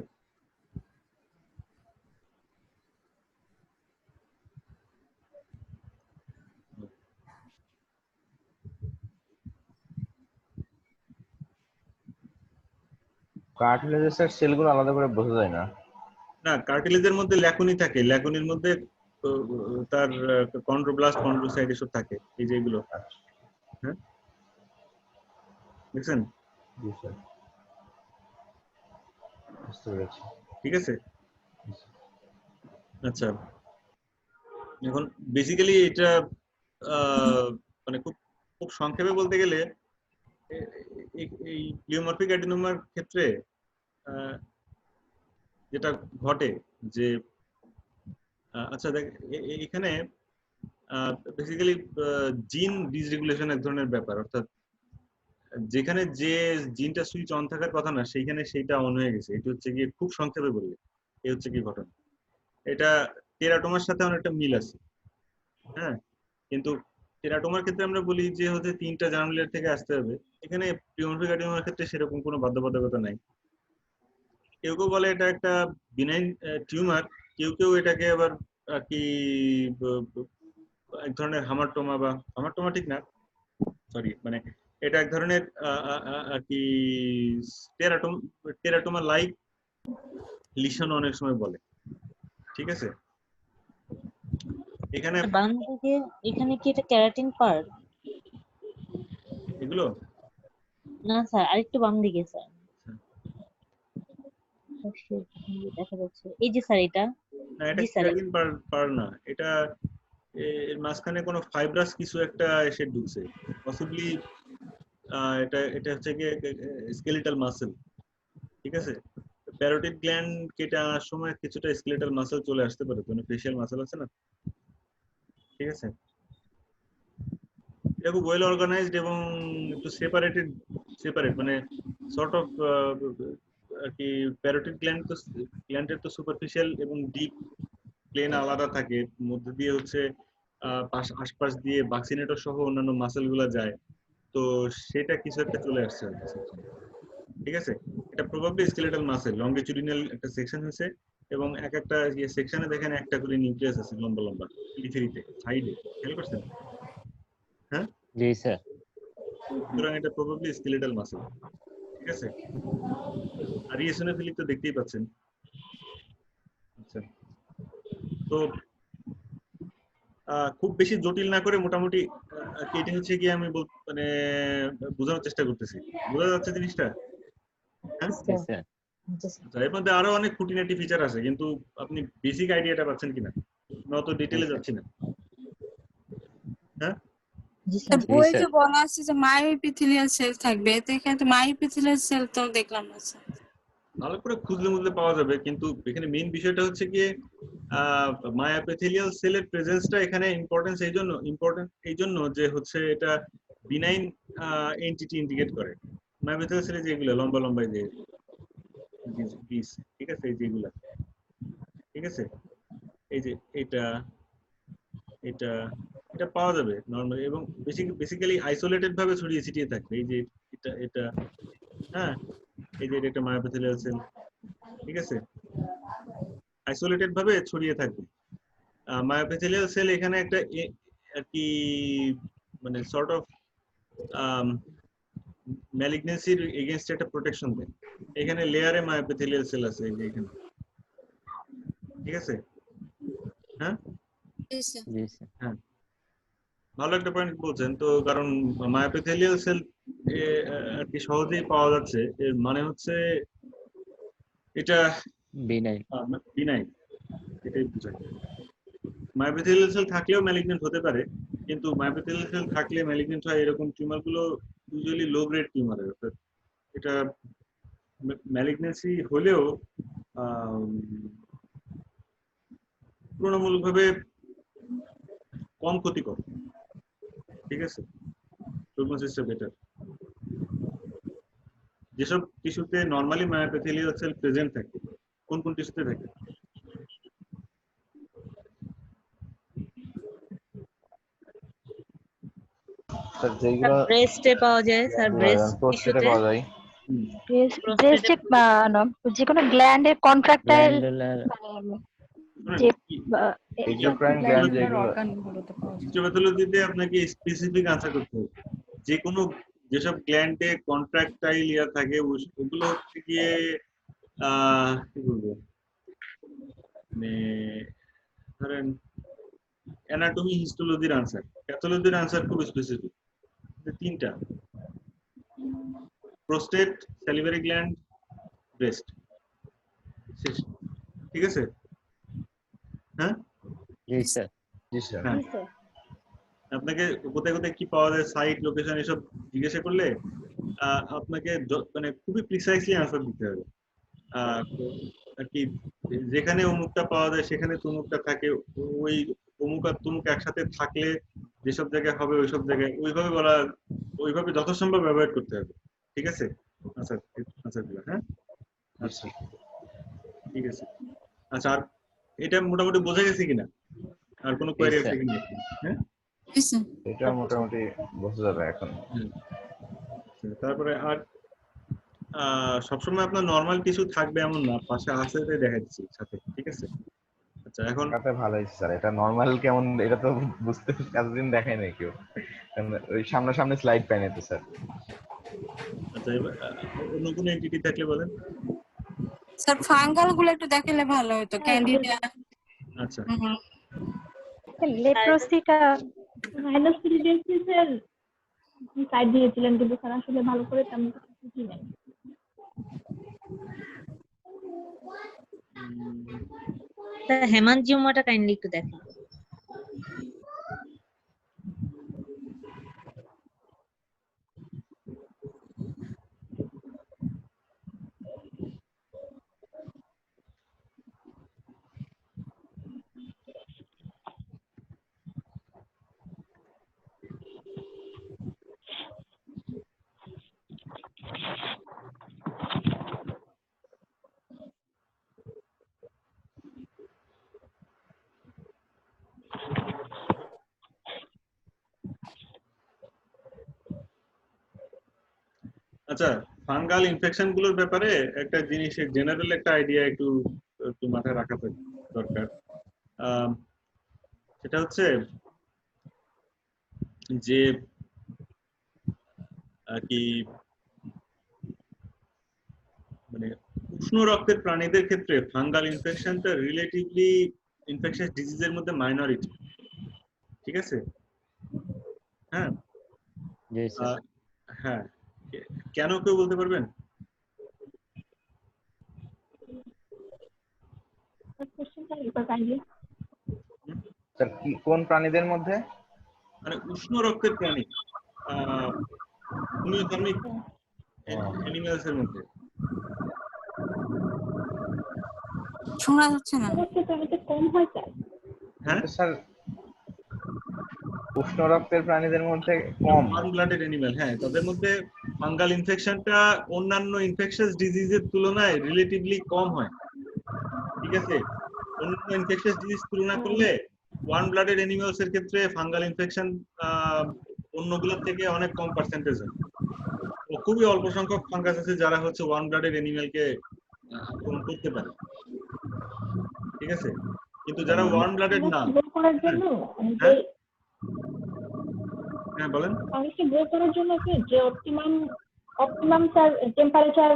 কার্টিলেজের সেলগুলো আলাদা করে বোঝা যায় না। না, কার্টিলেজের মধ্যে ল্যাকুনি থাকে, ল্যাকুনির মধ্যে তার কন্ড্রোব্লাস্ট, কন্ড্রোসাইট এসব থাকে, এই যে এগুলো। হ্যাঁ, দেখছেন? জি স্যার, বুঝতে পেরেছি। ঠিক আছে, আচ্ছা। এখন বেসিক্যালি এটা মানে খুব খুব সংক্ষেপে বলতে গেলে এই প্লিওমরফিক অ্যাডিনোমার ক্ষেত্রে যেটা ঘটে যে আচ্ছা দেখ, এখানে বেসিক্যালি জিন ডিসরেগুলেশন এক ধরনের ব্যাপার, অর্থাৎ যেখানে যে জিনটা সুইচ অন থাকার কথা না, সেইখানে সেইটা অন হয়ে গেছে। এটা হচ্ছে গিয়ে খুব সংক্ষেপে বললে এই হচ্ছে কি ঘটনা। এটা টেরাটোমার সাথে অনেকটা মিল আছে। হ্যাঁ, কিন্তু টেরাটোমার ক্ষেত্রে আমরা বলি যে হচ্ছে 3টা জার্ম লেয়ার থেকে আসতে হবে। এখানে প্লিওমরফিক অ্যাডিনোমার ক্ষেত্রে সেরকম কোনো বাধ্যবাধকতা নাই। কেউ কেউ বলে এটা একটা বিনাইন টিউমার, কেউ কেউ এটাকে আবার আর কি এক ধরনের হামারটোমা, বা হামারটোমা ঠিক না, সরি, মানে এটা এক ধরনের আর কি টেরাটোমা লাইক লিশন অনেক সময় বলে। ঠিক আছে, এখানে বাম দিকে এখানে কি এটা ক্যারাটিন পার্ট? এগুলো না স্যার, আরেকটু বাম দিকে স্যার। দেখা যাচ্ছে, এই যে স্যার এটা। না, এটা জি স্যার। কেরাটিন পার না, এটা এর মাঝখানে কোনো ফাইব্রাস কিছু একটা এসে ঢুকছে, পসিবলি এটা এটা হচ্ছে কি স্কেলিটাল মাসেল। ঠিক আছে, প্যারোটিড গ্ল্যান্ড কেটে আনার সময় কিছুটা স্কেলিটাল মাসেল চলে আসতে পারে, কোনো ফেশিয়াল মাসেল আছে না? ঠিক আছে, এটা খুব ওয়েল অর্গানাইজড এবং একটু সেপারেট, মানে সর্ট অফ আর কি প্যারোটিড গ্ল্যান্ডের তো সুপারফিশিয়াল এবং ডিপ প্লেন আলাদা থাকে, মধ্যে দিয়ে হচ্ছে আশপাশ দিয়ে বাক্সিনেটর সহ অন্যান্য মাসেল গুলা যায়, তো সেটা কিছু একটা চলে আসছে আর কি। ঠিক আছে, এটা প্রবাবলি স্কেলেটাল মাসেল, লঙ্গিচুডিনাল একটা সেকশন হয়েছে, এবং এক একটা যে সেকশনে দেখেন একটা করে নিউক্লিয়াস আছে লম্বা লম্বা পেরিফেরিতে সাইডে, খেয়াল করছেন? হ্যাঁ, জি স্যার। সুতরাং এটা প্রবাবলি স্কেলেটাল মাসল, ঠিক আছে? আর ইওসিনোফিলিক তো দেখতেই পাচ্ছেন। আচ্ছা, তো খুব বেশি জটিল না করে মোটামুটি এটা হচ্ছে কি আমি মানে বোঝানোর চেষ্টা করতেছি, বোঝা যাচ্ছে জিনিসটা? হ্যাঁ, জি স্যার। আচ্ছা, এর মধ্যে আরো অনেক খুঁটিনাটি ফিচার আছে, কিন্তু আপনি বেসিক আইডিয়াটা পাচ্ছেন কিনা? অত ডিটেইলে যাচ্ছি না। হ্যাঁ, জি তা স্যার। বই স্যার। যে বলা আছে যে মায়োএপিথেলিয়াল সেল থাকবে, তো এখানে তো মায়োএপিথেলিয়াল সেল তো দেখলাম না স্যার। ভালো করে খুঁজলে মুজলে পাওয়া যাবে, কিন্তু এখানে মেইন বিষয়টা হচ্ছে কি মায়োএপিথেলিয়াল সেলের প্রেজেন্সটা এখানে ইম্পর্টেন্ট এই জন্য যে হচ্ছে এটা বিনাইন এন্টিটি ইন্ডিকেট করে। মায়োএপিথেলিয়াল সেলে যেগুলো লম্বা লম্বা যে পিস, ঠিক আছে, এই যেগুলা, ঠিক আছে, এই যে এটা এটা এটা পাওয়া যাবে নরমালি, এবং বেসিক্যালি আইসোলেটেড ভাবে ছড়িয়ে ছিটিয়ে থাকবে। এই যে এটা হ্যাঁ, এই যে এটা মায়োএপিথেলিয়াল সেল, ঠিক আছে, আইসোলেটেড ভাবে ছড়িয়ে থাকবে। মায়োএপিথেলিয়াল সেল এখানে একটা আর কি মানে সর্ট অফ ম্যালিগনেন্সির এগেইনস্ট একটা প্রোটেকশন দেয়। এখানে লেয়ারে মায়োএপিথেলিয়াল সেল আছে, এই যে এখানে, ঠিক আছে? হ্যাঁ, জি স্যার। জি স্যার। হ্যাঁ, ভালো একটা পয়েন্ট বলছেন তো, কারণ মায়োএপিথেলিয়াল সেল আর কি সহজেই পাওয়া যাচ্ছে, এর মানে হচ্ছে এটা বিনাইন। বিনাইন, এটাই বোঝায়। মায়োএপিথেলিয়াল সেল থাকলেও ম্যালিগনেন্ট হতে পারে, কিন্তু মায়োএপিথেলিয়াল সেল থাকলে ম্যালিগনেন্ট হয় এরকম টিউমারগুলো ইউজুয়ালি লো গ্রেড টিউমারের, অর্থাৎ এটা ম্যালিগনেন্সি হলেও তুলনামূলকভাবে কম ক্ষতিকর, ঠিক আছে, প্রগনোসিসটা বেটার। যেসব টিস্যুতে নরমালি মায়োএপিথেলিয়াল সেল প্রেজেন্ট থাকে, কোন কোন টিস্যুতে থাকে? স্যার যেগুলো ব্রেস্টে পাওয়া যায় স্যার, ব্রেস্ট প্রোস্টেটে টিস্যুতে। পাওয়া যায়। ব্রেস্টে যে কোনো গ্ল্যান্ডের কন্ট্রাক্টাইল গ্ল্যান্ডুলার। যে এক্সোক্রাইন গ্ল্যান্ড যেগুলো, অর্গান গুলোতে পাওয়া যায়। হিস্টোপ্যাথোলজিতে আপনাকে স্পেসিফিক আনসার করতে হবে। যে কোনো যেসব গ্ল্যান্ডে কন্ট্রাক্টাইল ইয়া থাকে ওগুলো হচ্ছে গিয়ে কি বলবো, মানে ধরেন অ্যানাটমি হিস্টোলজির আনসার, প্যাথোলজির আনসার খুব স্পেসিফিক। তিনটা: প্রোস্টেট, স্যালিভারি গ্ল্যান্ড, ব্রেস্ট, শেষ, ঠিক আছে? হ্যাঁ, জি স্যার। জি স্যার। হ্যাঁ, আপনাকে কোথায় কোথায় কি পাওয়া যায়, সাইট, লোকেশন এসব জিজ্ঞাসা করলে আপনাকে মানে খুবই প্রিসাইসলি আনসার দিতে হবে। আর কি যেখানে অমুকটা পাওয়া যায় সেখানে তমুকটা থাকে, ওই অমুক আর তমুক একসাথে থাকলে যেসব জায়গায় হবে ওইসব জায়গায় ওইভাবে বলা, ওইভাবে যথাসম্ভব ব্যবহার করতে হবে, ঠিক আছে? আনসার গুলো, হ্যাঁ, আচ্ছা, ঠিক আছে। আচ্ছা, আর এটা মোটামুটি বোঝা গেছে কিনা? আর কোনো কোয়েরি আছে কিনা? হ্যাঁ, জি স্যার। এটা মোটামুটি বোঝা যাবে এখন। তারপরে আর সবসময় আপনার নরমাল টিস্যু থাকবে এমন না, পাশে আছে দেখা দিচ্ছি সাথে, ঠিক আছে? আচ্ছা, এখন এটা ভালো হয়েছে স্যার। এটা নরমাল কেমন, এটা তো বুঝতে এতদিন দেখাই নাই কেউ, ওই সামনাসামনি স্লাইড পাই নাই তো স্যার। আচ্ছা, এবার অন্য কোনো এন্টিটি থাকলে বলেন। স্যার ফাঙ্গাল গুলো একটু দেখালে ভালো হতো, ক্যান্ডিডা। আচ্ছা, লেপ্রোসিটা মাইনোসিডিয়াসিসের সাইড দিয়েছিলেন, কিন্তু স্যার আসলে ভালো করে তেমন কিছু বুঝি নাই। স্যার হেমানজিওমাটা কাইন্ডলি একটু দেখেন। আচ্ছা, ফাঙ্গাল ইনফেকশন গুলোর ব্যাপারে একটা জিনিসের জেনারেল একটা আইডিয়া একটু একটু মাথায় রাখা দরকার। সেটা হচ্ছে যে কি মানে উষ্ণ রক্তের প্রাণীদের ক্ষেত্রে ফাঙ্গাল ইনফেকশনটা রিলেটিভলি ইনফেকশাস ডিজিজের মধ্যে মাইনরিটি, ঠিক আছে? হ্যাঁ জি স্যার। হ্যাঁ, কেন কেউ বলতে পারবেন? কোশ্চেনটা একবার কাইন্ডলি। স্যার কি কোন প্রাণীদের মধ্যে? মানে উষ্ণ রক্তের প্রাণী হোমিওথার্মিক অ্যানিমালস এর মধ্যে। শোনা যাচ্ছে না। সমস্ত প্রাণীতে কম হয় স্যার। হ্যাঁ স্যার উষ্ণ রক্তের প্রাণীদের মধ্যে কম। ওয়ার্ম ব্লাডেড অ্যানিমাল, হ্যাঁ তাদের মধ্যে ফাঙ্গাল ইনফেকশনটা অন্যান্য ইনফেকশাস ডিজিজের তুলনায় রিলেটিভলি কম হয়, ঠিক আছে? অন্যান্য ইনফেকশাস ডিজিজ তুলনা করলে ওয়ার্ম ব্লাডেড অ্যানিমালস এর ক্ষেত্রে ফাঙ্গাল ইনফেকশন অন্যগুলোর থেকে অনেক কম পার্সেন্টেজ হয়। ও খুবই অল্প সংখ্যক ফাঙ্গাস আছে যারা হচ্ছে ওয়ার্ম ব্লাডেড অ্যানিমালকে আক্রমণ করতে পারে, ঠিক আছে? কিন্তু যারা ওয়ার্ম ব্লাডেড না, গ্রো করার জন্য হ্যাঁ হ্যাঁ বলেন। ফাঙ্গাসকে গ্রো করার জন্য কি যে অপটিমাম স্যার টেম্পারেচার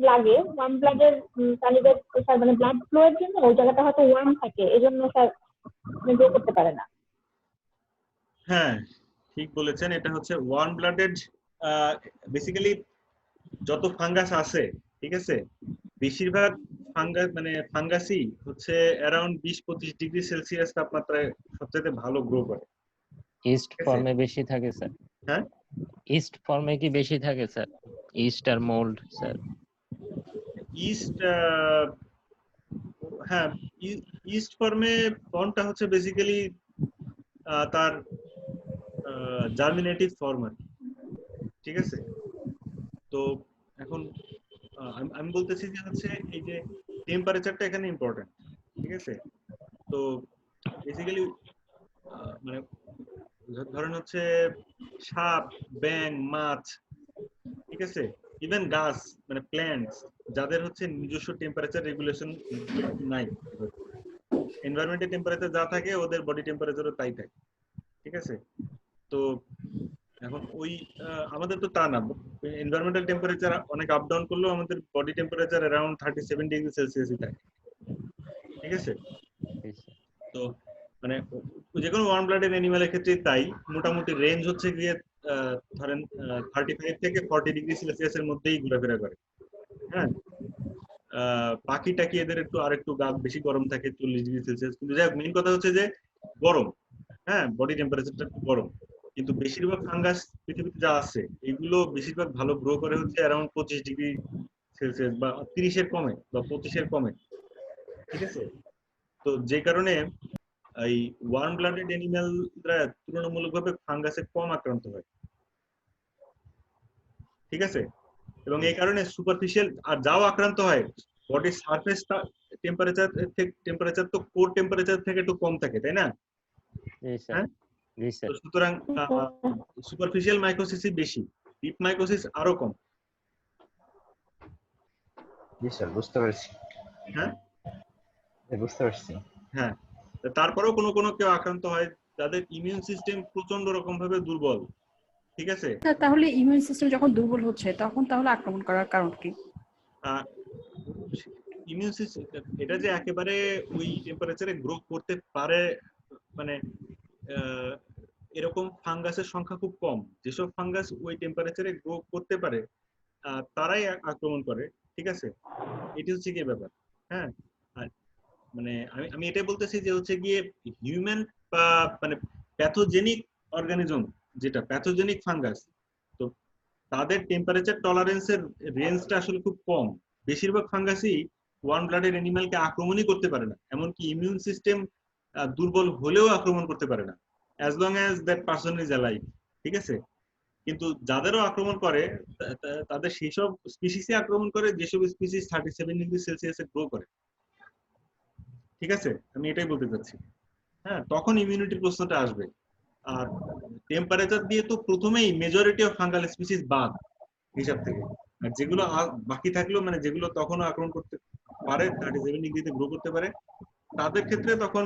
লাগে ওয়ার্ম ব্লাডের প্রাণীদের স্যার, মানে ব্লাড ফ্লো এর জন্য ওই জায়গাটা হয়তো ওয়ার্ম থাকে, এজন্য স্যার গ্রো করতে পারে না। হ্যাঁ ঠিক বলেছেন, এটা হচ্ছে ওয়ার্ম ব্লাডেড বেসিক্যালি যত ফাঙ্গাস আছে, ঠিক আছে, বেশিরভাগ ফাঙ্গাস মানে ফাঙ্গাসই হচ্ছে অ্যারাউন্ড 20-25 ডিগ্রি সেলসিয়াস তাপমাত্রায় সবচেয়ে ভালো গ্রো করে। ইস্ট ফর্মে বেশি থাকে স্যার। হ্যাঁ ইস্ট ফর্মে কি বেশি থাকে স্যার? ইস্ট আর মোল্ড স্যার। ইস্ট হ্যাঁ ইস্ট ফর্মটা হচ্ছে বেসিক্যালি তার জার্মিনেটিভ ফর্ম আর কি, ঠিক আছে? তো এখন আমি বলতেছি যে হচ্ছে এই যে টেম্পারেচারটা এখানে ইম্পর্টেন্ট, ঠিক আছে? তো বেসিক্যালি মানে ধরেন হচ্ছে সাপ, ব্যাঙ, মাছ, ঠিক আছে, ইভেন গাছ মানে প্ল্যান্টস যাদের হচ্ছে নিজস্ব টেম্পারেচার রেগুলেশন নাই, এনভায়রনমেন্টের টেম্পারেচার যা থাকে ওদের বডি টেম্পারেচারও তাই থাকে, ঠিক আছে? তো এখন ওই আমাদের তো তা না, এনভায়রনমেন্টাল টেম্পারেচার অনেক আপ ডাউন করলেও আমাদের বডি টেম্পারেচার অ্যারাউন্ড 37 ডিগ্রি সেলসিয়াসই থাকে, ঠিক আছে? তো মানে যে কোনো ওয়ার্ম ব্লাডেড অ্যানিমালের ক্ষেত্রে তাই মোটামুটি রেঞ্জ হচ্ছে গিয়ে ধরেন 35 থেকে 40 ডিগ্রি সেলসিয়াসের মধ্যেই ঘোরাফেরা করে। হ্যাঁ পাখিটা কি এদের আরেকটু গা বেশি গরম থাকে 40 ডিগ্রি সেলসিয়াস, কিন্তু যাই হোক মেইন কথা হচ্ছে যে গরম, হ্যাঁ বডি টেম্পারেচারটা একটু গরম। কিন্তু বেশিরভাগ ফাঙ্গাস পৃথিবীতে যা আছে এগুলো বেশিরভাগ ভালো গ্রো করে হচ্ছে অ্যারাউন্ড 25 ডিগ্রি সেলসিয়াস বা 30 এর কমে বা 25 এর কমে, ঠিক আছে? তো যে কারণে এই ওয়ার্ম ব্লাডেড অ্যানিমালরা তুলনামূলকভাবে ফাঙ্গাসে কম আক্রান্ত হয়, ঠিক আছে? এবং এই কারণে সুপারফিশিয়াল আর যাও আক্রান্ত হয় বডির সারফেস টেম্পারেচার তো কোর টেম্পারেচার থেকে একটু কম থাকে, তাই না? জি স্যার। হ্যাঁ জি স্যার। সুতরাং সুপারফিশিয়াল মাইকোসিসই বেশি, ডিপ মাইকোসিস আরো কম। জি স্যার বুঝতে পেরেছি। হ্যাঁ বুঝতে পারছি। হ্যাঁ তারপরেও কোনো কেউ আক্রান্ত হয় যাদের ইমিউন সিস্টেম প্রচন্ড রকম ভাবে দুর্বল, ঠিক আছে? তাহলে ইমিউন সিস্টেম যখন দুর্বল হচ্ছে তখন তাহলে আক্রমণ করার কারণ কি? ইমিউন সিস্টেম এটা যে একেবারে ওই টেম্পারেচারে গ্রো করতে পারে মানে এরকম ফাঙ্গাসের সংখ্যা খুব কম। যেসব ফাঙ্গাস ওই টেম্পারেচারে গ্রো করতে পারে তারাই আক্রমণ করে, ঠিক আছে? এটি হচ্ছে গিয়ে ব্যাপার। হ্যাঁ আর মানে আমি এটাই বলতেছি যে হচ্ছে গিয়ে হিউম্যান বা মানে প্যাথোজেনিক অর্গানিজম যেটা প্যাথোজেনিক ফাঙ্গাস, তো তাদের টেম্পারেচার টলারেন্সের রেঞ্জটা আসলে খুব কম। বেশিরভাগ ফাঙ্গাসই ওয়ার্ম ব্লাডেড অ্যানিমালকে আক্রমণই করতে পারে না, এমনকি ইমিউন সিস্টেম দুর্বল হলেও আক্রমণ করতে পারে না, as long as that person is alive, ঠিক আছে? কিন্তু যাদেরও আক্রমণ করে তাদের সেই সব স্পিসিসে আক্রমণ করে যেসব স্পিসিস 37 ডিগ্রি সেলসিয়াসে গ্রো করে, ঠিক আছে? আমি এটাই বলতে চাচ্ছি। হ্যাঁ তখন ইমিউনিটির প্রশ্নটা আসবে। আর টেম্পারেচার দিয়ে তো প্রথমেই মেজরিটি অফ ফাঙ্গাল স্পিসিস বাদ হিসাব থেকে, আর যেগুলো বাকি থাকলো মানে যেগুলো তখনও আক্রমণ করতে পারে 37 ডিগ্রিতে গ্রো করতে পারে, তাদের ক্ষেত্রে তখন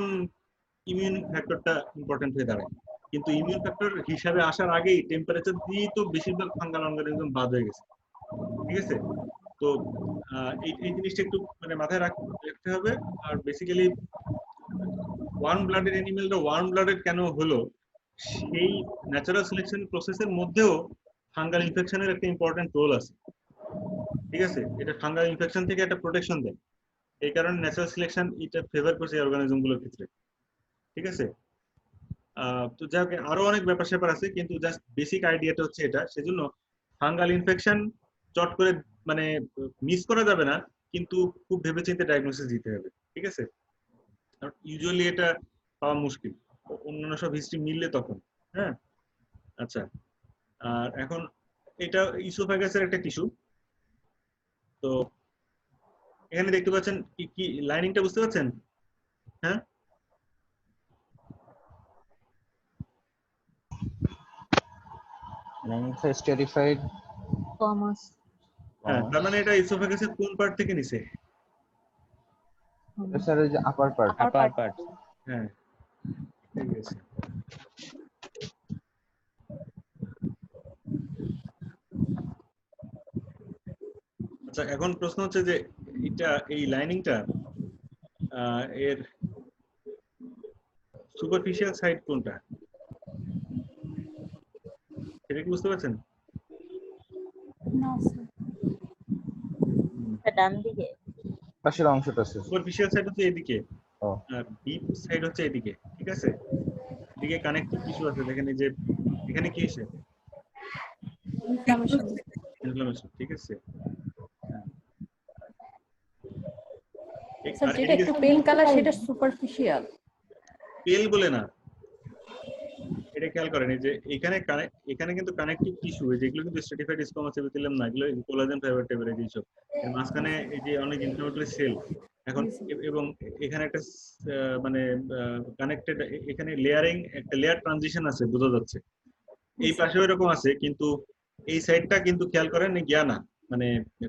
ইমিউন ফ্যাক্টরটা ইম্পর্টেন্ট হয়ে দাঁড়ায়। কিন্তু ইমিউন ফ্যাক্টর হিসাবে আসার আগেই টেম্পারেচার দিয়েই তো বেশিরভাগ ফাঙ্গাল অর্গানিজম বাদ হয়ে গেছে, ঠিক আছে? তো এই জিনিসটা একটু মানে মাথায় রাখতে হবে। আর বেসিক্যালি ওয়ার্ম ব্লাডেড অ্যানিমেলটা ওয়ার্ম ব্লাডেড কেন হলো, সেই ন্যাচারাল সিলেকশন প্রসেসের মধ্যেও ফাঙ্গাল ইনফেকশনের একটা ইম্পর্টেন্ট রোল আছে, ঠিক আছে? এটা ফাঙ্গাল ইনফেকশন থেকে একটা প্রোটেকশন দেয়, এই কারণে ন্যাচারাল সিলেকশন এটা ফেভার করছে এই অর্গানিজমগুলোর ক্ষেত্রে, ঠিক আছে? তো যাই হোক, আরো অনেক ব্যাপার স্যাপার আছে, কিন্তু জাস্ট বেসিক আইডিয়াটা হচ্ছে এটা। সেজন্য ফাঙ্গাল ইনফেকশন চট করে মানে মিস করা যাবে না, কিন্তু খুব ভেবেচিন্তে ডায়াগনোসিস দিতে হবে, ঠিক আছে? ইউজুয়ালি এটা পাওয়া মুশকিল, অন্যান্য সব হিস্ট্রি মিললে তখন। হ্যাঁ, আচ্ছা। আর এখন এটা ইসোফেগাসের একটা টিস্যু। তো এখানে দেখতে পাচ্ছেন কি লাইনিংটা বুঝতে পারছেন? হ্যাঁ, স্টেরিফাইড কমাস। হ্যাঁ, তার মানে এটা ইসোফেগাসের কোন পার্ট থেকে নিছে? স্যার ওই যে আপার পার্ট। আপার পার্ট। হ্যাঁ, ঠিক আছে। আচ্ছা, এখন প্রশ্ন হচ্ছে যে এটা এই লাইনিংটা এর সুপারফিশিয়াল সাইড কোনটা, সেটা কি বুঝতে পারছেন? না স্যার, ডান দিকে। পাশের অংশটা স্যার। সুপারফিশিয়াল সাইড হচ্ছে এদিকে, ও আর ডিপ সাইড হচ্ছে এদিকে, ঠিক আছে? এদিকে কানেক্টিভ টিস্যু আছে, দেখেন এই যে এখানে কি আছে, ইনফ্লামেশন, ঠিক আছে? স্যার যেটা একটু পেল কালার সেটা সুপারফিশিয়াল। পেল বলে না, এটা খেয়াল করেন এই যে এখানে কিন্তু কানেকটিভ টিস্যু, যেগুলো কিন্তু স্ট্র্যাটিফাইড স্কোমাস এপিথেলিয়াম না, এগুলো কোলাজেন ফাইবার টাইপের এইসব। এর মাঝখানে এই যে অনেক ইনফ্লামেটরি সেল এখন, এবং এখানে একটা মানে কানেক্টেড, এখানে লেয়ারিং একটা লেয়ার ট্রানজিশন আছে, বোঝা যাচ্ছে। এই পাশেও এরকম আছে, কিন্তু এই সাইডটা কিন্তু খেয়াল করেন গিয়া না, মানে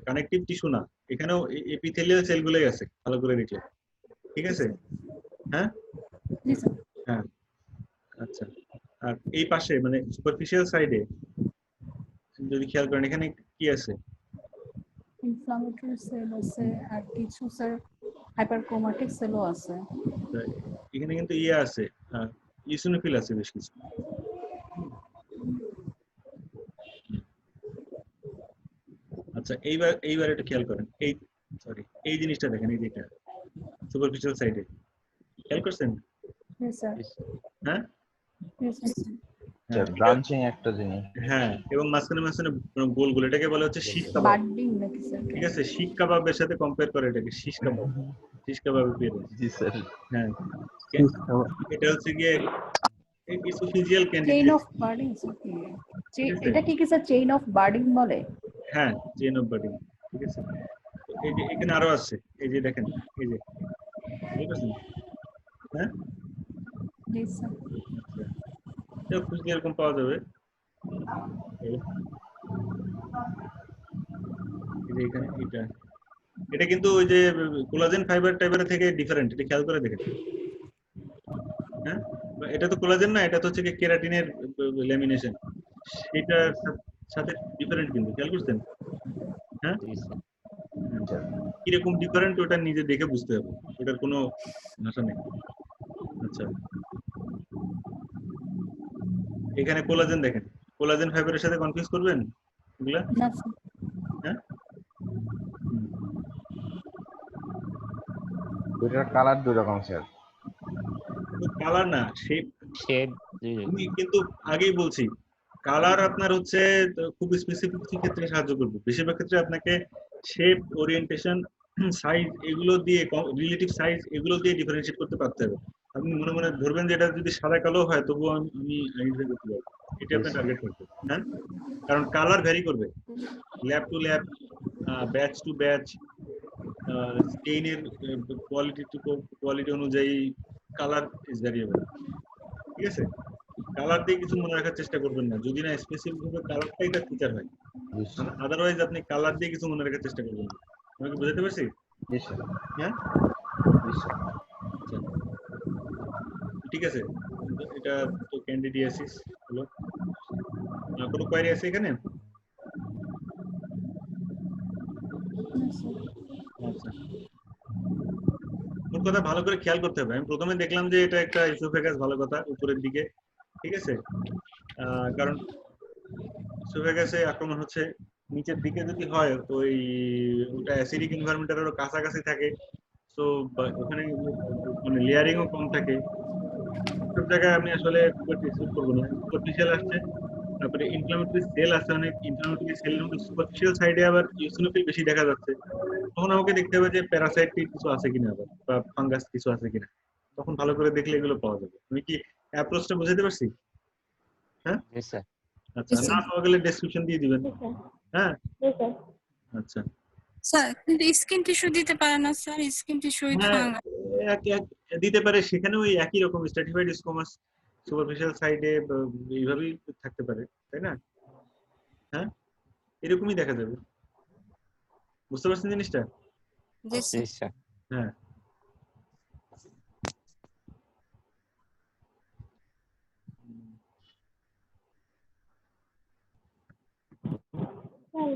কানেকটিভ টিস্যু না, এখানেও এপিথেলিয়াল সেলগুলোই আছে ভালো করে দেখলে, ঠিক আছে? হ্যাঁ, হ্যাঁ, আচ্ছা। আর এই পাশে মানে সুপারফিশিয়াল সাইডে যদি খেয়াল করেন, এখানে কি আছে? ইনফ্লামেটরি সেল আছে আর কিছু স্যার হাইপারক্রোমাটিক সেলও আছে। এখানে কিন্তু ইয়ে আছে, ইসোনোফিল আছে বেশ কিছু। আচ্ছা, এইবার এটা খেয়াল করেন, এই জিনিসটা দেখেন, এই যেটা সুপারফিশিয়াল সাইডে খেয়াল করছেন? হ্যাঁ, ব্রাঞ্চিং একটা জিনিস। হ্যাঁ, এবং মাঝখানে গোল গোল, এটাকে বলা হচ্ছে শিক কাবাব, বার্ডিং নাকি স্যার? ঠিক আছে? শিক কাবাবের সাথে কম্পেয়ার করে এটাকে, শিশ কাবাব, শিশ কাবাবের পেয়ে। জি স্যার। হ্যাঁ, এটা হচ্ছে গিয়ে oesophageal chain candidate. Of birding, এটা কি স্যার চেইন অফ বার্ডিং বলে? হ্যাঁ, চেইন অফ বার্ডিং, ঠিক আছে? এই যে এখানে আরো আছে, এই যে দেখেন, এই যে ঠিক আছে? হ্যাঁ, জি স্যার। এটা খুঁজলে এরকম পাওয়া যাবে। এই যে এখানে এটা কিন্তু ওই যে কোলাজেন ফাইবার টাইপের থেকে ডিফারেন্ট, এটা খেয়াল করে দেখেন। হ্যাঁ, এটা তো কোলাজেন না, এটা তো হচ্ছে কেরাটিনের ল্যামিনেশন, সেটার সাথে ডিফারেন্ট, কিন্তু খেয়াল করছেন? হ্যাঁ, কিরকম ডিফারেন্ট ওটা নিজে দেখে বুঝতে হবে, ওটার কোনো ভাষা নেই। আচ্ছা, এখানে কোলাজেন দেখেন, কোলাজেন ফাইবারের সাথে কনফিউজ করবেন এগুলা? না স্যার। হ্যাঁ, দুইটার কালার দুই রকম স্যার। কালার না, শেপ। আমি কিন্তু আগেই বলছি, কালার আপনার হচ্ছে খুব স্পেসিফিক কিছু ক্ষেত্রে সাহায্য করবে, বেশিরভাগ ক্ষেত্রে আপনাকে শেপ, ওরিয়েন্টেশন, সাইজ এগুলো দিয়ে, রিলেটিভ সাইজ এগুলো দিয়ে ডিফারেন্সিয়েট করতে পারতে হবে। আপনি মনে মনে ধরবেন যে এটা যদি সাদা কালো হয় তবুও আমি আইডেন্টিফাই করতে পারবো, এটা আপনি টার্গেট করতে। হ্যাঁ, কারণ কালার ভ্যারি করবে lab to lab, batch to batch, স্টেইনের কোয়ালিটি টু কোয়ালিটি অনুযায়ী কালার ইজ ভ্যারিয়েবল, ঠিক আছে? কালার দিয়ে কিছু মনে রাখার চেষ্টা করবেন না, যদি না স্পেসিফিক ভাবে কালারটাই তার ফিচার হয়, আদারওয়াইজ আপনি কালার দিয়ে কিছু মনে রাখার চেষ্টা করবেন না। আমাকে বুঝাতে পারছি? জি স্যার। হ্যাঁ জি স্যার। আচ্ছা ঠিক আছে, এটা তো ক্যান্ডিডিয়াসিস হলো। কোনো কোয়েরি আছে এখানে? আচ্ছা মোট কথা ভালো করে খেয়াল করতে হবে। আমি প্রথমে দেখলাম যে এটা একটা ইসোফেগাস, ভালো কথা, উপরের দিকে, ঠিক আছে। কারণ ইসোফেগাসে আক্রমণ হচ্ছে নিচের দিকে যদি হয়, ওই ওটা অ্যাসিডিক এনভায়রনমেন্টের আরো কাছাকাছি থাকে, তো ওখানে মানে লেয়ারিংও কম থাকে। সব জায়গায় আমি আসলে খুব একটা এক্সপেক্ট করবো না। সুপারফিশিয়াল আসছে, তারপরে ইনফ্লামেটরি সেল আছে, অনেক ইনফ্লামেটরি সেলের মধ্যে সুপারফিশিয়াল সাইডে আবার ইওসিনোফিল বেশি দেখা যাচ্ছে। তখন আমাকে দেখতে হবে যে প্যারাসাইট কিছু আছে কিনা আবার, বা ফাঙ্গাস কিছু আছে কিনা। তখন ভালো করে দেখলে এগুলো পাওয়া যাবে। আমি কি অ্যাপ্রোচটা বুঝাতে পারছি? হ্যাঁ জি স্যার। আচ্ছা, না পাওয়া গেলে ডেসক্রিপশন দিয়ে দিবেন। জি স্যার। হ্যাঁ জি স্যার। আচ্ছা স্যার কিন্তু স্কিন টিস্যু দিতে পারে না স্যার, স্কিন টিস্যু উইথ হ্যাঁ ফাঙ্গাস। দিতে পারে, সেখানে ওই একই রকম স্ট্র্যাটিফাইড স্কোমাস সুপারফিশিয়াল সাইডে এইভাবেই থাকতে পারে, তাই না? হ্যাঁ এরকমই দেখা যাবে। বুঝতে পারছেন জিনিসটা? জি জি স্যার। স্যার। হ্যাঁ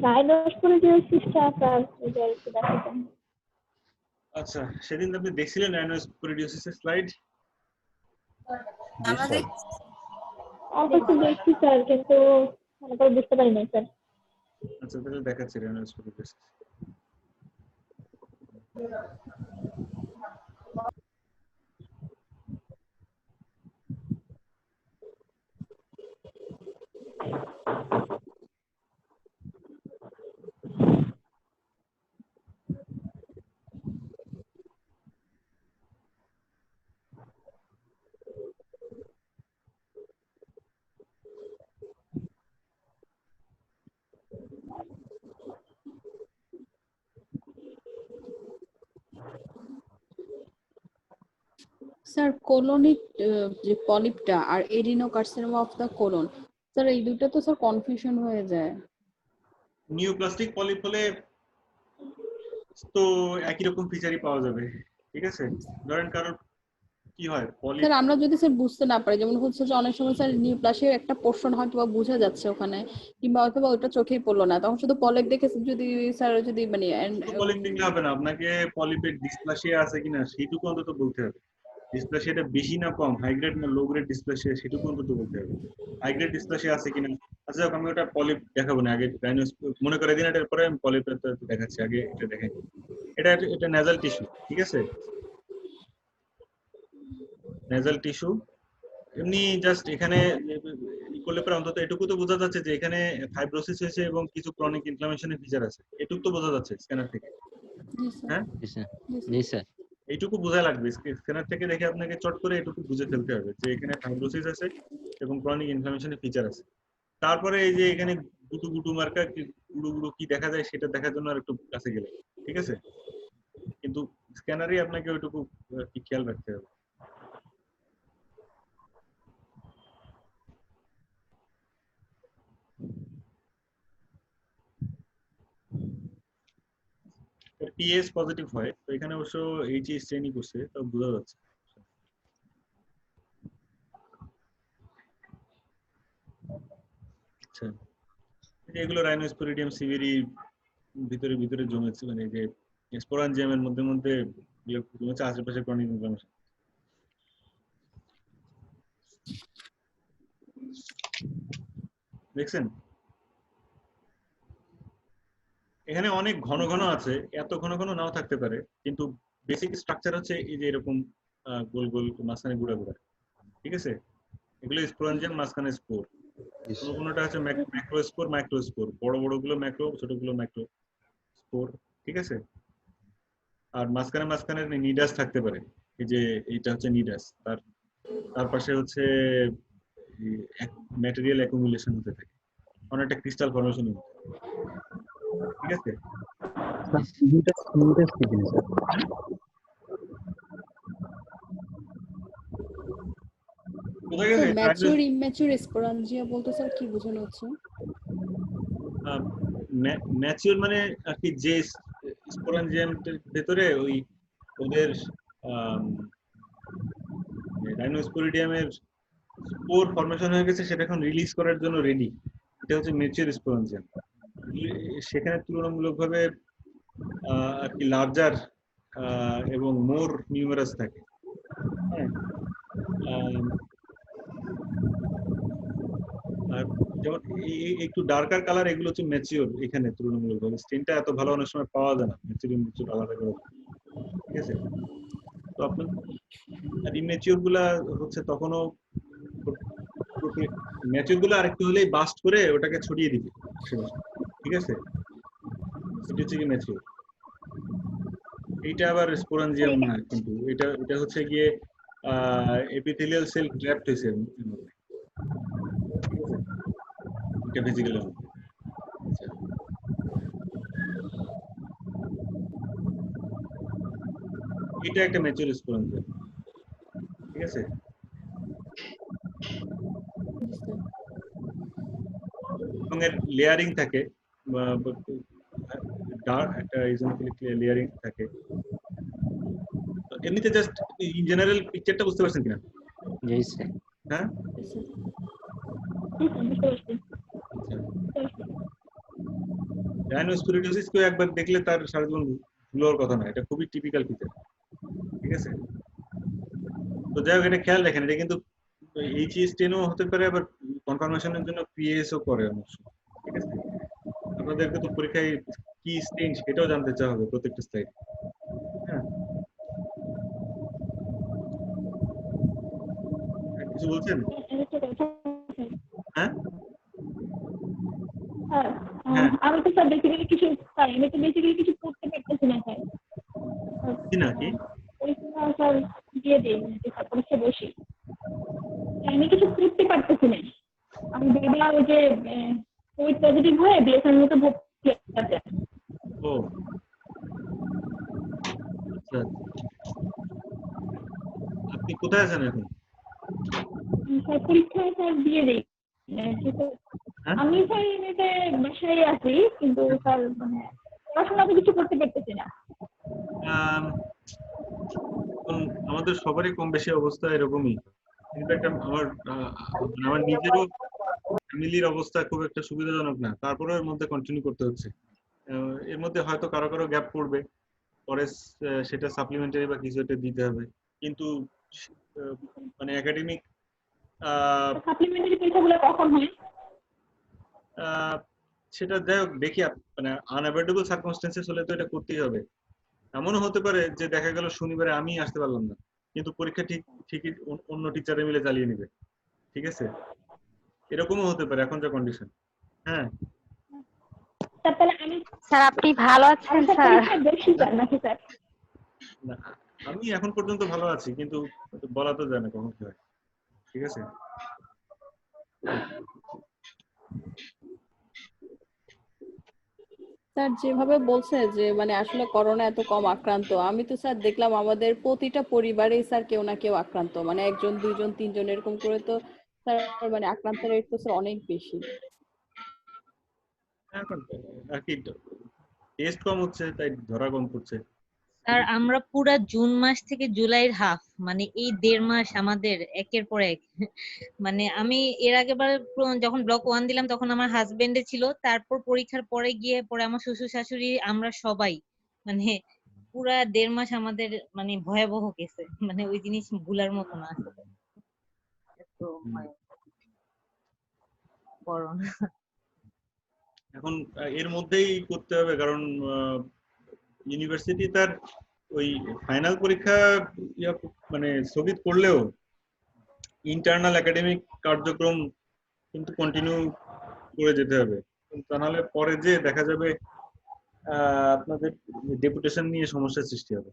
গাইনোস্পোরিডিওসিসটা স্যার এটা একটু দেখাতেন। আচ্ছা, সেদিন আপনি দেখছিলেন রাইনোস্পোরিডিওসিসের স্লাইড? জি আমাদের স্যার। অল্প একটু দেখছি স্যার, কিন্তু ভালো করে বুঝতে পারি নাই স্যার। আচ্ছা তাহলে দেখাচ্ছি রাইনোস্পোরিডিওসিস। স্যার কোলনিক যে পলিপটা আর এডিনোকার্সিনোমা অফ দ্য কোলন, স্যার এই দুটো তো স্যার কনফিউশন হয়ে যায়। নিওপ্লাস্টিক পলিপ হলে তো একই রকম ফিচারই পাওয়া যাবে, ঠিক আছে। ধরেন কারণ কি হয় পলিপ, স্যার আমরা যদি স্যার বুঝতে না পারি, যেমন হচ্ছে যে অনেক সময় স্যার নিউপ্লাসের একটা পোর্শন হয়তো বা বোঝা যাচ্ছে ওখানে, কিংবা হয়তো বা ওটা চোখেই পড়লো না, তখন শুধু পলিপ দেখে যদি স্যার যদি মানে পলিপ দেখলে হবে না, আপনাকে পলিপের ডিসপ্লাসিয়া আছে কিনা সেইটুকু অন্তত বলতে হবে। ডিসপ্লাসিয়াটা বেশি না কম, হাই গ্রেড না লো গ্রেড ডিসপ্লাসিয়া সেটুকু অন্তত বলতে হবে। হাই গ্রেড ডিসপ্লাসিয়া আছে কিনা, আচ্ছা যাক আমি ওটা পলিপ দেখাবো না, আগে মনে করে দিন, এটার পরে আমি পলিপটা দেখাচ্ছি, আগে এটা দেখেন। এটা এটা নেজাল টিস্যু, ঠিক আছে, নেজাল টিস্যু। এমনি জাস্ট এখানে করলে পরে অন্তত এটুকু তো বোঝা যাচ্ছে যে এখানে ফাইব্রোসিস হয়েছে এবং কিছু ক্রনিক ইনফ্লামেশনের ফিচার আছে, এটুকু তো বোঝা যাচ্ছে স্ক্যানার থেকে। জি স্যার। হ্যাঁ জি স্যার। জি জি স্যার। স্যার। এইটুকু বোঝা লাগবে, স্ক্যানার থেকে দেখে আপনাকে চট করে এটুকু বুঝে ফেলতে হবে যে এখানে ফাইব্রোসিস আছে এবং ক্রনিক ইনফ্লামেশনের ফিচার আছে। তারপরে এই যে এখানে গুটু গুটু মার্কা গুড়ো গুড়ো কি দেখা যায় সেটা দেখার জন্য আর একটু কাছে গেলে, ঠিক আছে, কিন্তু স্ক্যানারই আপনাকে ওইটুকু কি খেয়াল রাখতে হবে। টিএস পজিটিভ হয়, তো এখানে অবশ্য এইচএস শ্রেণী করছে, তো বোঝা যাচ্ছে। আচ্ছা এগুলো রাইনোস্পোরিডিয়াম সিভিরি ভিতরে ভিতরে জমেছে, মানে যে স্পোরাঞ্জিয়ামের মধ্যে মধ্যে জমেছে আশেপাশে ক্রনিক ইনফ্লামেশন। দেখছেন এখানে অনেক ঘন ঘন আছে, এত ঘন ঘন নাও থাকতে পারে, কিন্তু বেসিক স্ট্রাকচার হচ্ছে এই যে এরকম গোল গোল মাঝখানে গুড়া গুড়া, ঠিক আছে। এগুলো স্পোরাঞ্জিয়াম, মাঝখানে স্পোর, কোনটা আছে ম্যাক্রো স্পোর, মাইক্রো স্পোর, বড় বড় গুলো ম্যাক্রো, ছোটগুলো মাইক্রো স্পোর, ঠিক আছে। আর মাঝখানে মাঝখানে নিডাস থাকতে পারে, এই যে এইটা হচ্ছে নিডাস, তার পাশে হচ্ছে ম্যাটেরিয়াল অ্যাকুমুলেশন হতে থাকে, অনেকটা ক্রিস্টাল ফর্মেশন, ঠিক আছে। কোথায় গেছে ম্যাচিউর ইম্যাচিউর স্পোরাঞ্জিয়া বলতে স্যার কি বোঝানো হচ্ছে? ম্যাচিউর মানে আর কি যে স্পোরাঞ্জিয়ামের ভেতরে ওই ওদের রাইনোস্পোরিডিয়ামের স্পোর ফরমেশন হয়ে গেছে, সেটা এখন রিলিজ করার জন্য রেডি। এটা হচ্ছে ম্যাচিউর স্পোরাঞ্জিয়াম। সেখানে তুলনামূলকভাবে আর কি লার্জার এবং মোর নিউমেরাস থাকে। হ্যাঁ, আর যেমন একটু ডার্কার কালার, এগুলো হচ্ছে ম্যাচিওর। এখানে তুলনামূলকভাবে স্টেনটা এত ভালো অনেক সময় পাওয়া যায় না ম্যাচিওর আলাদা করে, ঠিক আছে? তো আপনার ইমেচিওর গুলা হচ্ছে তখনও, ম্যাচিওর গুলো আরেকটু হলেই বাস্ট করে ওটাকে ছড়িয়ে দিবে আশেপাশে, ঠিক আছে? এটা হচ্ছে কি ম্যাচিওর। এইটা আবার স্পোরাঞ্জিয়াম না, কিন্তু এটা হচ্ছে গিয়ে এপিথেলিয়াল সেল ট্র্যাপড হয়েছে এর মধ্যে, ঠিক আছে? এটা ফিজিক্যাল। আচ্ছা, এটা একটা ম্যাচিওর স্পোরাঞ্জিয়াম, ঠিক আছে? এবং এর লেয়ারিং থাকে, একটা ইজোনোফিলিক লেয়ারিং থাকে। এমনিতে জাস্ট ইন জেনারেল পিকচারটা বুঝতে পারছেন কিনা? জি স্যার। হ্যাঁ, রাইনোস্পোরিডিওসিস কেউ একবার দেখলে তার সারা জীবন ভুলার কথা না, এটা খুবই টিপিক্যাল ফিচার, ঠিক আছে? তো যাই হোক, এটা খেয়াল রাখেন, এটা কিন্তু এইচএস10ও হতে পারে, আবার কনফার্মেশনের জন্য পিএসও করে অনেক সময়, ঠিক আছে? আপনাদেরকে তো পরীক্ষায় কি স্টেন সেটাও জানতে চাওয়া হবে প্রত্যেকটা স্লাইড। হ্যাঁ, কিছু বলছেন? হ্যাঁ, আমি তো স্যার বেসিক্যালি কিছু করতে পারতেছি না স্যার। কি না কি পরীক্ষা স্যার দিয়ে দিই, পরীক্ষা বসি, আমি কিছু করতে পারতেছি না। আমি ভেবেলাম ওই যে কোভিড পজিটিভ হয়ে বিএসএন মতো ভর্তি আছে। ও আচ্ছা, আপনি কোথায় আছেন এখন? স্যার পরীক্ষা স্যার দিয়ে দিই। হ্যাঁ? আমি স্যার এমনিতে বাসায় আছি, কিন্তু স্যার মানে পড়াশোনা তো কিছু করতে পারতেছি না। আমাদের সবারই কম বেশি অবস্থা এরকমই। ইনফ্যাক্ট আমার নিজেরও ফ্যামিলির অবস্থা খুব একটা সুবিধাজনক না, তারপরেও এর মধ্যে কন্টিনিউ করতে হচ্ছে। এর মধ্যে হয়তো কারো কারো গ্যাপ পড়বে, পরে সেটা সাপ্লিমেন্টারি বা কিছু একটা দিতে হবে, কিন্তু মানে একাডেমিক সাপ্লিমেন্টারি পরীক্ষাগুলো কখন হয়? সেটা যাই হোক দেখি, মানে আনঅ্যাভয়েডেবল সার্কামস্টেন্সেস হলে তো এটা করতেই হবে। এমনও হতে পারে যে দেখা গেল শনিবারে আমি আসতে পারলাম না, কিন্তু পরীক্ষা ঠিকই অন্য টিচারে মিলে চালিয়ে নেবে, ঠিক আছে? এরকমও হতে পারে এখন যা কন্ডিশন। হ্যাঁ, তাহলে আমি স্যার আপনি ভালো আছেন স্যার? পরীক্ষা বসি স্যার নাকি স্যার? না, আমি এখন পর্যন্ত ভালো আছি, কিন্তু বলা তো যায় না কখন কি হয়, ঠিক আছে? স্যার যেভাবে বলছে যে মানে আসলে করোনা এত কম আক্রান্ত, আমি তো স্যার দেখলাম আমাদের প্রতিটা পরিবারেই স্যার কেউ না কেউ আক্রান্ত, মানে একজন দুইজন তিনজন এরকম করে তো স্যার মানে আক্রান্তের রেট তো স্যার অনেক বেশি। এখন আর কি টেস্ট কম হচ্ছে, তাই ধরা কম পড়ছে। আর আমরা পুরা জুন মাস থেকে জুলাইয়ের হাফ, মানে এই 1.5 মাস আমাদের একের পর এক। মানে আমি এর আগেবার যখন ব্লক 1 দিলাম তখন আমার হাজবেন্ডে ছিল, তারপর পরীক্ষার পরে গিয়ে পরে আমার শ্বশুর শাশুড়ি, আমরা সবাই মানে পুরা 1.5 মাস আমাদের মানে ভয়াবহ গেছে, মানে ওই জিনিস ভুলার মতো না আসলে। এত করোনা এখন এর মধ্যেই করতে হবে, কারণ ইউনিভার্সিটি তার ওই ফাইনাল পরীক্ষা মানে স্থগিত করলেও ইন্টারনাল একাডেমিক কার্যক্রম কিন্তু কন্টিনিউ করে যেতে হবে, তা নাহলে পরে যে দেখা যাবে আপনাদের ডেপুটেশন নিয়ে সমস্যার সৃষ্টি হবে,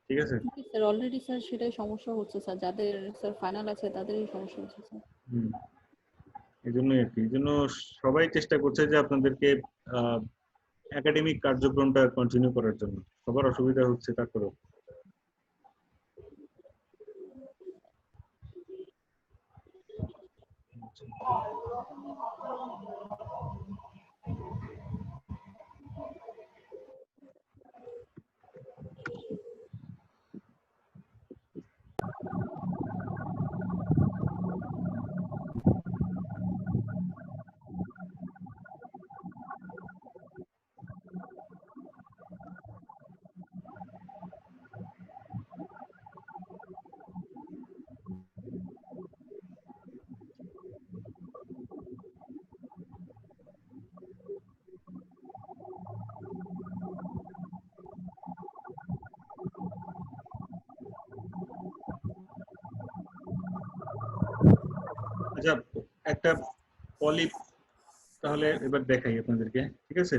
ঠিক আছে? স্যার অলরেডি স্যার সেটাই সমস্যা হচ্ছে স্যার, যাদের স্যার ফাইনাল আছে তাদেরই সমস্যা হচ্ছে স্যার। এই জন্যই আর কি, এই জন্য সবাই চেষ্টা করছে যে আপনাদেরকে একাডেমিক কার্যক্রমটা কন্টিনিউ করার জন্য। সবার অসুবিধা হচ্ছে তারপরেও। আচ্ছা, একটা পলিপ তাহলে এবার দেখাই আপনাদেরকে, ঠিক আছে?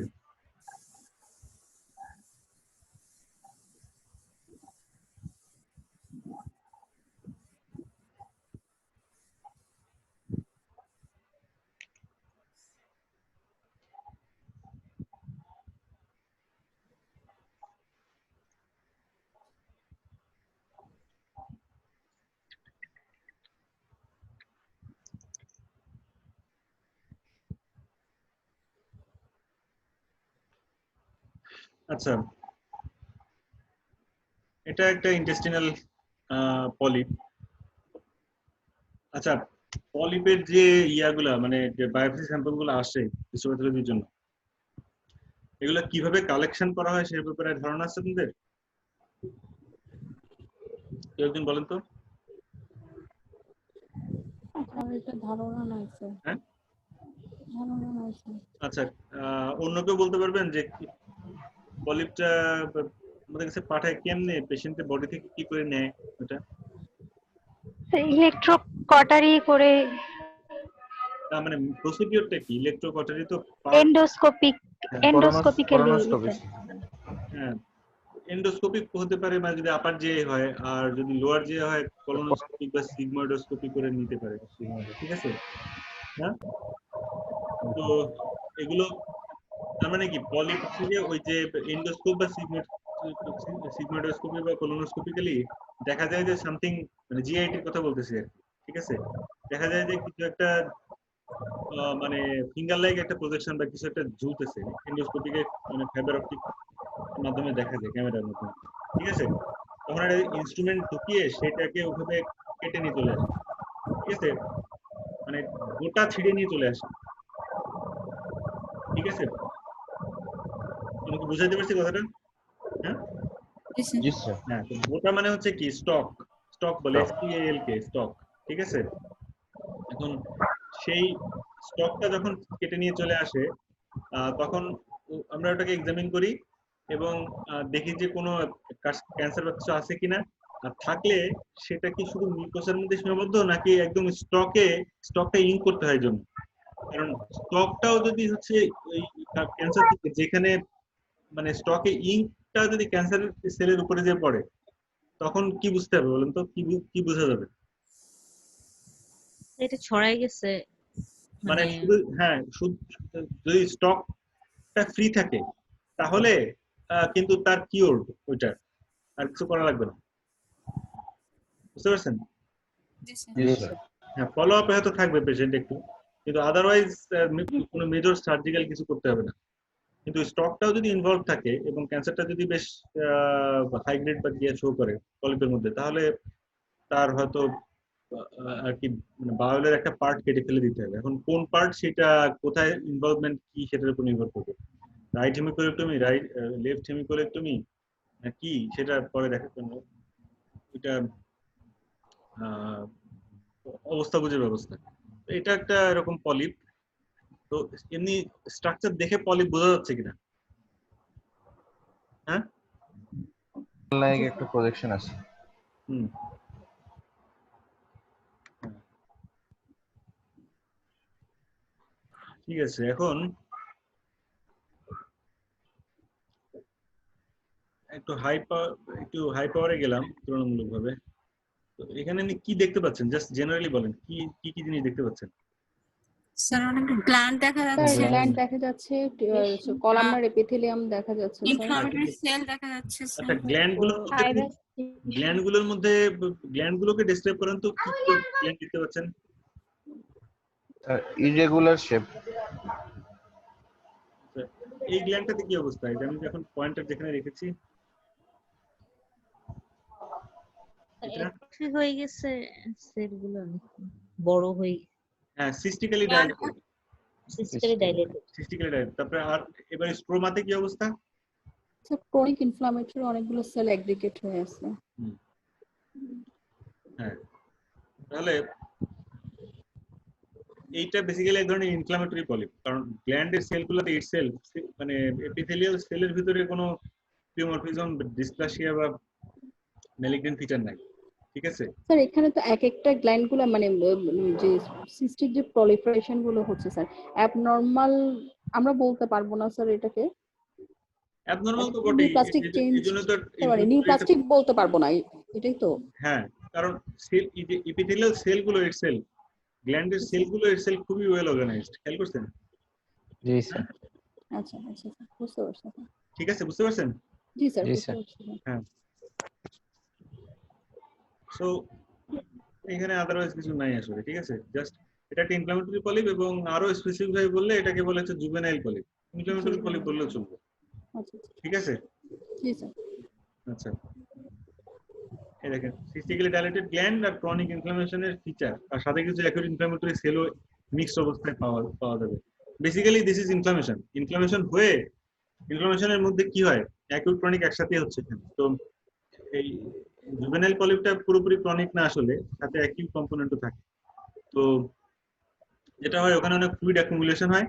আচ্ছা, এটা একটা ইন্টেস্টিনাল পলিপ। আচ্ছা, পলিপের যে ইয়াগুলা মানে যে বায়োপসি স্যাম্পল গুলো আসে হিস্টোপ্যাথোলজির জন্য, এগুলা কিভাবে কালেকশন করা হয় সে ব্যাপারে ধারণা আছে আপনাদের? কেউ একজন বলেন তো। আমার এটা ধারণা নাই স্যার, হ্যাঁ, ধারণা নাই স্যার। আচ্ছা, অন্য কেউ বলতে পারবেন যে পলিপটা আমাদের কাছে পাঠায় কেমনে, পেশেন্টের বডি থেকে কি করে নেয় এটা? ইলেকট্রো কটারি করে, মানে প্রসিডিওরটা কি? ইলেকট্রোকটারি তো এন্ডোস্কোপিক, হ্যাঁ, এন্ডোস্কোপিক্যালি। কোলোনোস্কোপি। হ্যাঁ, এন্ডোস্কোপিক হতে পারে, মানে যদি আপার যে হয়, আর যদি লোয়ার যে হয় কলোনোস্কোপিক বা সিগময়েডোস্কোপি করে নিতে পারে, ঠিক আছে? হ্যাঁ, তো এগুলো তার মানে কি পলিপ থেকে ওই যে এন্ডোস্কোপ বা সিগময়েডোস্কোপি বা কোলোনোস্কোপিক্যালি দেখা যায় যে সামথিং, মানে জিআইটির কথা বলতেছি আর কি, ঠিক আছে? দেখা যায় যে কিছু একটা মানে ফিঙ্গার লাইক একটা প্রজেকশন বা কিছু একটা ঝুলতেছে এন্ডোস্কোপিকে, মানে ফাইবার অপটিক মাধ্যমে দেখা যায় ক্যামেরার মাধ্যমে, ঠিক আছে? তখন একটা ইনস্ট্রুমেন্ট ঢুকিয়ে সেটাকে ওভাবে কেটে নিয়ে চলে আসে, ঠিক আছে? মানে গোটা ছিঁড়ে নিয়ে চলে আসে, ঠিক আছে? তোমাকে বুঝাইতে পারছি কথাটা? হ্যাঁ জি স্যার। জি স্যার। হ্যাঁ, তো গোটা মানে হচ্ছে কি স্টক, স্টক বলে STALK, স্টক, ঠিক আছে? এখন সেই স্টকটা যখন কেটে নিয়ে চলে আসে তখন আমরা ওটাকে এক্সামিন করি এবং দেখি যে কোনো ক্যান্সার বা কিছু আছে কিনা, আর থাকলে সেটা কি শুধু মিউকোসের মধ্যে সীমাবদ্ধ নাকি একদম স্টকটা ইঙ্ক করতে হয় জন্য। কারণ স্টকটাও যদি হচ্ছে ওই ক্যান্সার থেকে যেখানে মানে স্টকে ইঙ্কটা যদি ক্যান্সার সেলের উপরে যে পড়ে তখন কি বুঝতে হবে বলেন তো, কি বোঝা যাবে? এটা ছড়াই গেছে, মানে মানে শুধু হ্যাঁ, যদি স্টকটা ফ্রি থাকে তাহলে কিন্তু তার কিওর্ড ওইটা, আর কিছু করা লাগবে না, বুঝতে পারছেন? জি স্যার। জি স্যার। হ্যাঁ, ফলো আপে হয়তো থাকবে পেশেন্ট একটু, কিন্তু আদারওয়াইজ কোনো মেজর সার্জিক্যাল কিছু করতে হবে না। কিন্তু স্টকটাও যদি ইনভলভ থাকে এবং ক্যান্সারটা যদি বেশ হাই গ্রেড বা ইয়ে শো করে পলিপের মধ্যে, তাহলে তার হয়তো আর কি মানে বায়োলের একটা পার্ট কেটে ফেলে দিতে হবে। এখন কোন পার্ট সেটা কোথায় ইনভলভমেন্ট কি সেটার উপর নির্ভর করবে। রাইট হেমিকোলেক্টমি, লেফট হেমিকোলেক্টমি কি সেটা পরে দেখার জন্য এটা অবস্থা বুঝে ব্যবস্থা। এটা একটা এরকম পলিপ। তো এমনি স্ট্রাকচার দেখে পলিপ বোঝা যাচ্ছে কিনা? হ্যাঁ, লাইক একটা প্রজেকশন আছে। হুম, ঠিক আছে। এখন একটু হাই পাওয়ারে গেলাম তুলনামূলকভাবে। তো এখানে আপনি কি দেখতে পাচ্ছেন? জাস্ট জেনারেলি বলেন, কি কি জিনিস দেখতে পাচ্ছেন? স্যার অনেক গ্ল্যান্ড দেখা স্যার যাচ্ছে, গ্ল্যান্ড দেখা যাচ্ছে, কলামনার এপিথেলিয়াম দেখা যাচ্ছে স্যার। ইনফ্লামেটরি সেল দেখা যাচ্ছে আচ্ছা, স্যার। গ্ল্যান্ড গুলোর মধ্যে গ্ল্যান্ড গুলোকে ডেসক্রাইব করেন তো, কি কি গ্ল্যান্ড দেখতে পাচ্ছেন? Irregular shape. এই গ্ল্যান্ডটাতে কি অবস্থা? এটা আমি এখন পয়েন্টার যেখানে রেখেছি এটা, অ্যাট্রফি হয়ে গেছে, সেলগুলো অনেক বড় হয়ে হ্যাঁ, সিস্টিক্যালি ডাইলেটেড, সিস্টেমে ডাইলেটেড। তারপরে আর এবারে স্ট্রোমাতে কি অবস্থা? স্যার ক্রনিক ইনফ্লামেটরি অনেকগুলো সেল অ্যাগ্রিগেট হয়ে আছে। হ্যাঁ, তাহলে এইটা বেসিক্যালি এক ধরনের ইনফ্লামেটরি পলিপ, কারণ গ্ল্যান্ডের সেলগুলোতে ইটসেলফ মানে এপিথেলিয়াল সেলের ভিতরে কোনো টিউমারফিজম, ডিসপ্লাসিয়া বা ম্যালিগন্যান্ট ফিচার নাই, ঠিক ঠিক আছে? স্যার এখানে তো এক একটা গ্ল্যান্ড গুলো মানে যে সিস্টিক যে প্রলিফারেশন গুলো হচ্ছে স্যার অ্যাবনর্মাল আমরা বলতে পারবো না স্যার এটাকে অ্যাবনর্মাল তো বটেই, নিউপ্লাস্টিক চেঞ্জ এই জন্য তো মানে নিউপ্লাস্টিক বলতে পারবো না এটাই তো। হ্যাঁ, কারণ সেল ইপিথেলিয়াল সেলগুলো ইটসেলফ, গ্ল্যান্ডের সেলগুলো ইটসেলফ খুবই ওয়েল অর্গানাইজড, খেয়াল করছেন? জি স্যার। আচ্ছা আচ্ছা স্যার বুঝতে পারছি স্যার। ঠিক আছে, বুঝতে পারছেন? জি স্যার জি, বুঝতে স্যার। পারছি স্যার। হ্যাঁ। সো এখানে আদারওয়াইজ কিছু নাই আসলে, ঠিক আছে? জাস্ট এটা একটা ইনফ্লামেটরি পলিপ, এবং আরো স্পেসিফিক ভাবে বললে এটাকে বলা হচ্ছে জুভেনাইল পলিপ। ইনফ্লামেটরি পলিপ বললেও চলবে, আচ্ছা আচ্ছা ঠিক আছে? জি স্যার। আচ্ছা, এই দেখেন সিস্টিক্যালি ডাইলেটেড গ্ল্যান্ড আর ক্রনিক ইনফ্লামেশনের ফিচার, আর সাথে কিছু অ্যাকিউট ইনফ্লামেটরি সেলও মিক্সড অবস্থায় পাওয়া যাবে। Basically this is inflammation. ইনফ্লামেশনের মধ্যে কি হয়, অ্যাকিউট ক্রনিক একসাথে হচ্ছে এখানে। তো এই জুভেনাইল পলিপটা পুরোপুরি ক্রনিক না, আসলে সাথে অ্যাকিউট কম্পোনেন্টও থাকে। তো যেটা হয় ওখানে অনেক ফ্লুইড অ্যাকুমুলেশন হয়,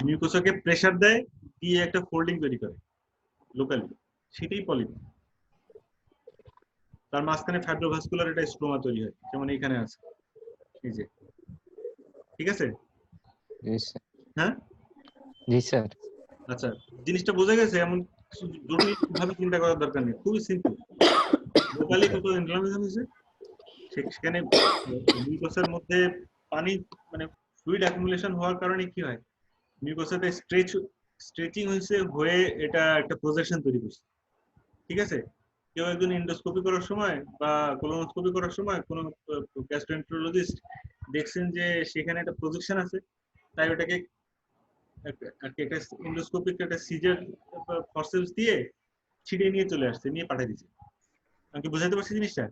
মিউকোসাকে প্রেসার দেয়, দিয়ে একটা ফোল্ডিং তৈরি করে লোকালি, সেটাই পলিপ। তার মাঝখানে ফাইব্রোভাস্কুলার একটা স্ট্রোমা তৈরি হয়, যেমন এখানে আছে, এই যে, ঠিক আছে? জি স্যার। হ্যাঁ, জি স্যার। আচ্ছা, জিনিসটা বোঝা গেছে? এমন জটিল ভাবে চিন্তা করার দরকার নেই, খুবই সিম্পল। লোকালি কোথাও ইনফ্লামেশন হয়েছে, সেখানে মিউকোসার মধ্যে পানি মানে ফ্লুইড অ্যাকুমুলেশন হওয়ার কারণে কি হয়, মিউকোসাতে স্ট্রেচিং হয়ে এটা একটা প্রজেকশন তৈরি করছে, ঠিক আছে? কেউ একজন এন্ডোস্কোপি করার সময় বা কোলোনোস্কোপি করার সময় কোনো গ্যাস্ট্রোএন্টারোলজিস্ট দেখছেন যে সেখানে একটা প্রজেকশন আছে, তাই ওটাকে একটা এন্ডোস্কোপিক একটা সিজার ফরসেপস দিয়ে ছিঁড়ে নিয়ে চলে আসছে, নিয়ে পাঠিয়ে দিচ্ছে। আমি কি বুঝাতে পারছি জিনিসটা?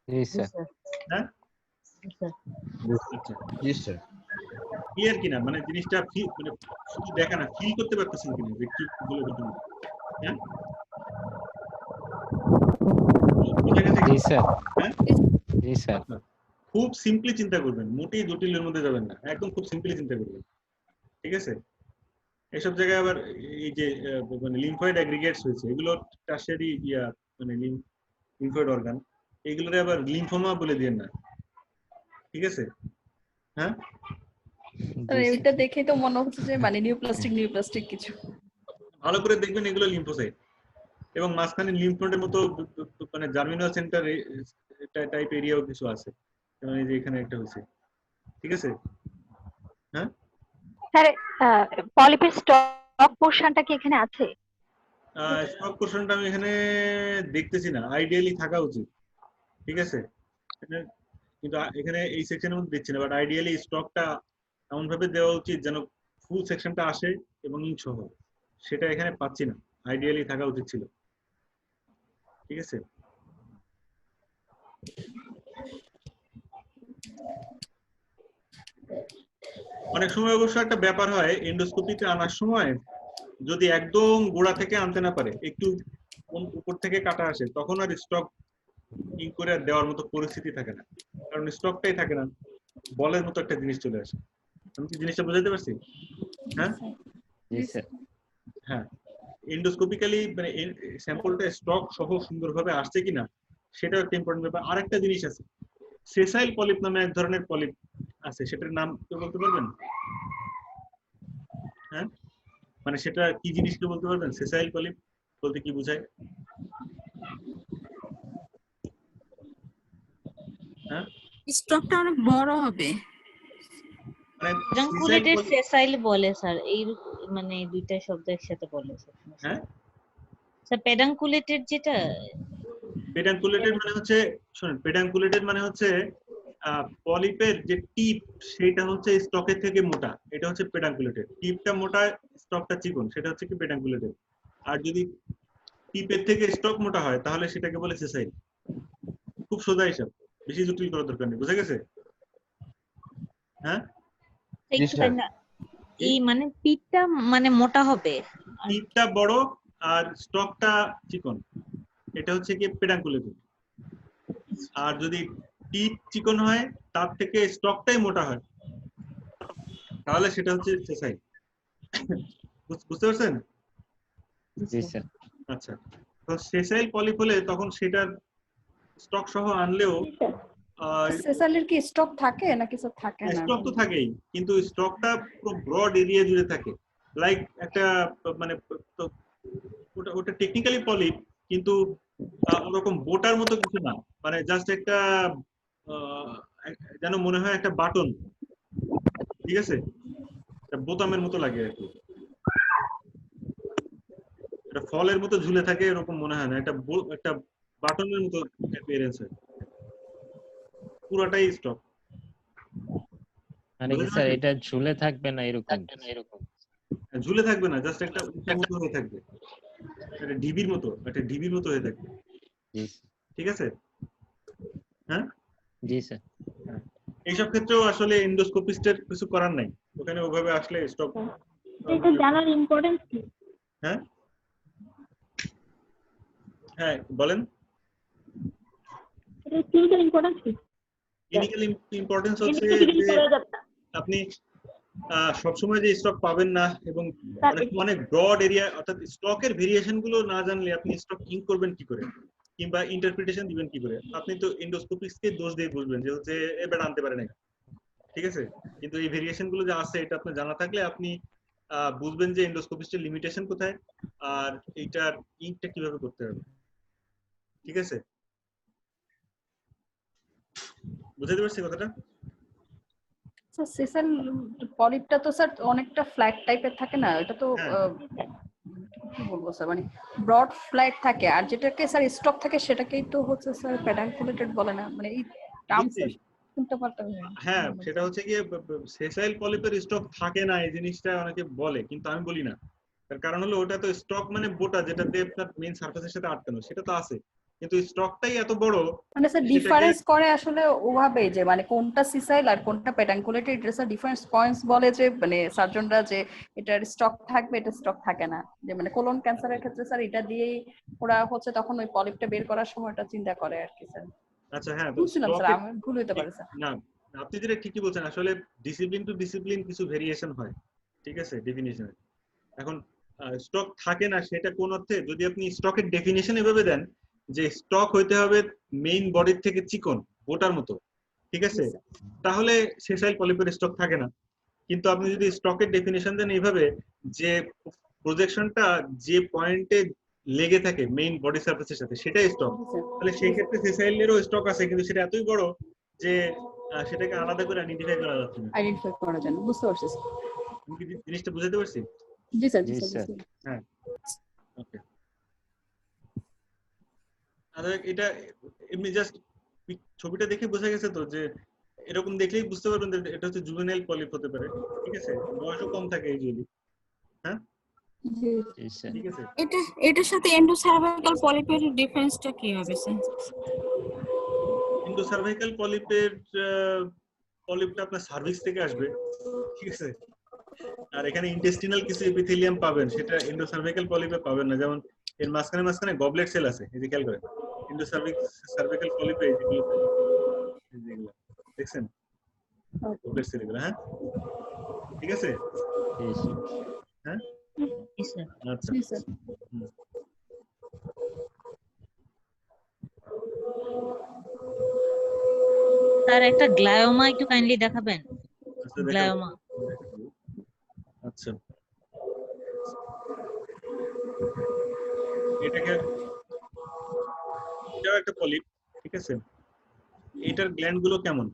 জি স্যার। হ্যাঁ, আচ্ছা, জি স্যার। ক্লিয়ার কিনা? মানে জিনিসটা মানে শুধু দেখা না, ফিল করতে পারতেছেন কিনা যে কি গুলো ঘটনা? হ্যাঁ, বুঝা গেছে? জি স্যার। হ্যাঁ, জি স্যার। আচ্ছা, খুব সিম্পলি চিন্তা করবেন, মোটেই জটিলের মধ্যে যাবেন না, একদম খুব সিম্পলি চিন্তা করবেন, ঠিক আছে? এসব জায়গায় আবার এই যে মানে লিম্ফয়েড অ্যাগ্রিগেটস হয়েছে, এগুলো টার্সিয়ারি মানে লিম্ফয়েড অর্গান, এগুলোরে আবার লিম্ফোমা বলে দিয়েন না, ঠিক আছে? হ্যাঁ, স্যার এটা দেখে তো মনে হচ্ছে যে মানে নিউপ্লাস্টিক কিছু। ভালো করে দেখবেন, এগুলো লিম্ফোসাইট, এবং মাঝখানে লিম্ফ নোডের মতো মানে জার্মিনাল সেন্টার টাইপ এরিয়াও কিছু আছে, যেমন এই যে এখানে একটা হয়েছে, ঠিক আছে? হ্যাঁ, স্যার পলিপের স্টক পোরশনটা কি এখানে আছে? স্টক পোর্শনটা আমি এখানে দেখতেছি না, আইডিয়ালি থাকা উচিত, ঠিক আছে? কিন্তু এখানে এই সেকশনের মধ্যে দিচ্ছি না, বাট আইডিয়ালি স্টকটা এমন ভাবে দেওয়া উচিত যেন ফুল সেকশনটা আসে এবং ইঞ্চ সহ, সেটা এখানে পাচ্ছি না, আইডিয়ালি থাকা উচিত ছিল, ঠিক আছে? অনেক সময় অবশ্য একটা ব্যাপার হয়, এন্ডোস্কোপিতে আনার সময় যদি একদম গোড়া থেকে আনতে না পারে, একটু উপর থেকে কাটা আসে, তখন আর স্টক ইন করে দেওয়ার মতো পরিস্থিতি থাকে না, কারণ স্টকটাই থাকে না, বলের মতো একটা জিনিস চলে আসে। আমি কি জিনিসটা বোঝাতে পারছি? হ্যাঁ, জি স্যার। হ্যাঁ, এন্ডোস্কোপিক্যালি মানে স্যাম্পলটা স্টক সহ সুন্দরভাবে আসছে কিনা সেটাও একটা ইম্পর্টেন্ট ব্যাপার। আরেকটা জিনিস আছে, সেসাইল পলিপ নামে এক ধরনের পলিপ আছে, সেটার নাম কেউ বলতে পারবেন? হ্যাঁ, মানে সেটা কি জিনিস কেউ বলতে পারবেন? সেসাইল পলিপ বলতে কি বোঝায়? হ্যাঁ, স্টকটা অনেক বড় হবে। মানে পেডাঙ্কুলেটেড সেসাইল বলে স্যার, এই মানে দুইটা শব্দ একসাথে বলে স্যার। হ্যাঁ, স্যার পেডাঙ্কুলেটেড যেটা, পেডাঙ্কুলেটেড মানে হচ্ছে, শুনুন, পেডাঙ্কুলেটেড মানে হচ্ছে পলিপের যে টিপ সেটা হচ্ছে স্টকের থেকে মোটা, এটা হচ্ছে পেডাঙ্কুলেটেড। টিপটা মোটা, স্টকটা চিকন, সেটা হচ্ছে কি পেডাঙ্কুলেটেড। আর যদি টিপের থেকে স্টক মোটা হয় তাহলে সেটাকে বলে সেসাইল। খুব সোজা হিসাব, বেশি জটিল করার দরকার নেই, বুঝা গেছে? হ্যাঁ, একটু তাই না, এই মানে পিঠটা মানে মোটা হবে, টিপটা বড় আর স্টকটা চিকন, এটা হচ্ছে কি পেডাঙ্কুলেটেড। আর যদি টিপ চিকন হয় তার থেকে স্টকটাই মোটা হয় তাহলে সেটা হচ্ছে সেসাইল। বুঝতে পারছেন? জি স্যার। আচ্ছা, তো সেসাইল পলিপ হলে তখন সেটার স্টক সহ আনলেও সেসালের কি স্টক থাকে নাকি স্যার থাকে না? স্টক তো থাকেই, কিন্তু স্টকটা পুরো ব্রড এরিয়া জুড়ে থাকে। লাইক একটা মানে ওটা টেকনিক্যালি পলিপ, কিন্তু ওরকম বোটার মতো কিছু না, মানে জাস্ট একটা যেন মনে হয় একটা বাটন, ঠিক আছে, বোতামের মতো লাগে আর কি। এটা ফলের মতো ঝুলে থাকে এরকম মনে হয় না, একটা বাটনের মতো অ্যাপিয়ারেন্স হয়। পুরাটাই স্টক। মানে কি স্যার এটা ঝুলে থাকবে না এরকম? ঝুলে থাকবে না, জাস্ট একটা উঁচা মতো হয়ে থাকবে, একটা ঢিবির মতো হয়ে থাকবে। ঠিক আছে, হ্যাঁ জি স্যার। এইসব ক্ষেত্রেও আসলে এন্ডোস্কোপিস্টের কিছু করার নাই, ওখানে ওভাবে আসলে স্টক। এটা জানার ইম্পর্টেন্স কি? হ্যাঁ হ্যাঁ বলেন। এটা ক্লিনিক্যাল ইম্পর্টেন্স কি? ক্লিনিক্যাল ইম্পর্টেন্স হচ্ছে যে আপনি সবসময় যে স্টক পাবেন না, এবং অনেক ব্রড এরিয়া, অর্থাৎ স্টকের ভেরিয়েশন গুলো না জানলে আপনি স্টক ইঙ্ক করবেন কি করে, কিংবা ইন্টারপ্রিটেশন দিবেন কি করে? আপনি তো এন্ডোস্কোপিস্টকে দোষ দিয়ে বুঝবেন যে হচ্ছে এবার আনতে পারে না, ঠিক আছে। কিন্তু এই ভেরিয়েশন গুলো যে আছে এটা আপনার জানা থাকলে আপনি বুঝবেন যে এন্ডোস্কোপিস্টের লিমিটেশন কোথায় আর এইটার ইঙ্কটা কিভাবে করতে হবে, ঠিক আছে। বুঝতে পারছি কথাটা? স্যার সেসাল পলিপটা তো স্যার অনেকটা ফ্ল্যাট টাইপের থাকে না, এটা তো কি বলবো স্যার, মানে ব্রড ফ্ল্যাট থাকে, আর যেটাকে স্যার স্টক থাকে সেটাকেই তো হচ্ছে স্যার প্যাডাঙ্কুলেটেড বলে না, মানে এই টার্মস শুনতে পারতাম। হ্যাঁ, সেটা হচ্ছে গিয়ে সেসাইল পলিপের স্টক থাকে না, এই জিনিসটা অনেকে বলে, কিন্তু আমি বলি না। তার কারণ হলো ওটা তো স্টক মানে বোটা, যেটা দিয়ে আপনার মেইন সারফেসের সাথে আটকানো, সেটা তো আছে, কিন্তু স্টকটাই এত বড়, মানে স্যার ডিফারেন্স করে আসলে ওভাবে যে মানে কোনটা সিসাইল আর কোনটা প্যাডাঙ্কুলেটেড, এটা স্যার ডিফারেন্স পয়েন্টস বলে যে মানে সার্জনরা যে এটার স্টক থাকবে, এটা স্টক থাকে না, যে মানে কোলন ক্যান্সারের ক্ষেত্রে স্যার এটা দিয়েই ওরা হচ্ছে তখন ওই পলিপটা বের করার সময়টা চিন্তা করে আর কি স্যার। আচ্ছা হ্যাঁ, বুঝছিলাম স্যার, আমি ভুল হতে পারে স্যার। না আপনি যেটা ঠিকই বলছেন, আসলে ডিসিপ্লিন টু ডিসিপ্লিন কিছু ভেরিয়েশন হয়, ঠিক আছে, ডেফিনিশনে। এখন স্টক থাকে না সেটা কোন অর্থে, যদি আপনি স্টকের ডেফিনিশন এভাবে দেন যে স্টক হইতে হবে মেইন বডির থেকে চিকন বোটার মতো, ঠিক আছে, তাহলে সেসাইল পলিপের স্টক থাকে না। কিন্তু আপনি যদি স্টকের ডেফিনিশন দেন এইভাবে যে প্রজেকশনটা যে পয়েন্টে লেগে থাকে মেইন বডি সারফেসের সাথে, সেটাই স্টক, তাহলে সেই ক্ষেত্রে সেসাইলেরও স্টক আছে, কিন্তু সেটা এতই বড় যে সেটাকে আলাদা করে আইডেন্টিফাই করা যাচ্ছে না। আইডেন্টিফাই করা যায় না, বুঝতে পারছি স্যার। তুমি কি জিনিসটা বুঝাতে পারছি? জি স্যার, জি স্যার। হ্যাঁ, ওকে। আর এটা এমনি জাস্ট ছবিটা দেখে বোঝা গেছে তো, যে এরকম দেখলেই বুঝতে পারবেন যে এটা হচ্ছে জুভেনাইল পলিপ হতে পারে, ঠিক আছে, বয়সও কম থাকে ইউজুয়ালি। হ্যাঁ ঠিক আছে। এটার সাথে এন্ডোসার্ভাইকাল পলিপের ডিফারেন্সটা কি হবে স্যার? এন্ডোসার্ভাইকাল পলিপটা আপনার সার্ভিক্স থেকে আসবে, ঠিক আছে, আর এখানে ইন্টেস্টিনাল কিছু এপিথেলিয়াম পাবেন, সেটা এন্ডোসার্ভাইকাল পলিপে পাবেন না। যেমন এর মাঝখানে গবলেট সেল আছে, এই যে খেয়াল করেন, এন্ডোসার্ভাইকাল পলিপে যেগুলো দেখছেন, গবলেট সেল এগুলো। হ্যাঁ ঠিক আছে, হ্যাঁ আচ্ছা। তার একটা গ্লায়োমা একটু কাইন্ডলি দেখাবেন। গ্লায়োমা, আচ্ছা, এটাকে এটাও একটা পলিপ, ঠিক আছে। এটার গ্ল্যান্ড গুলো কেমন?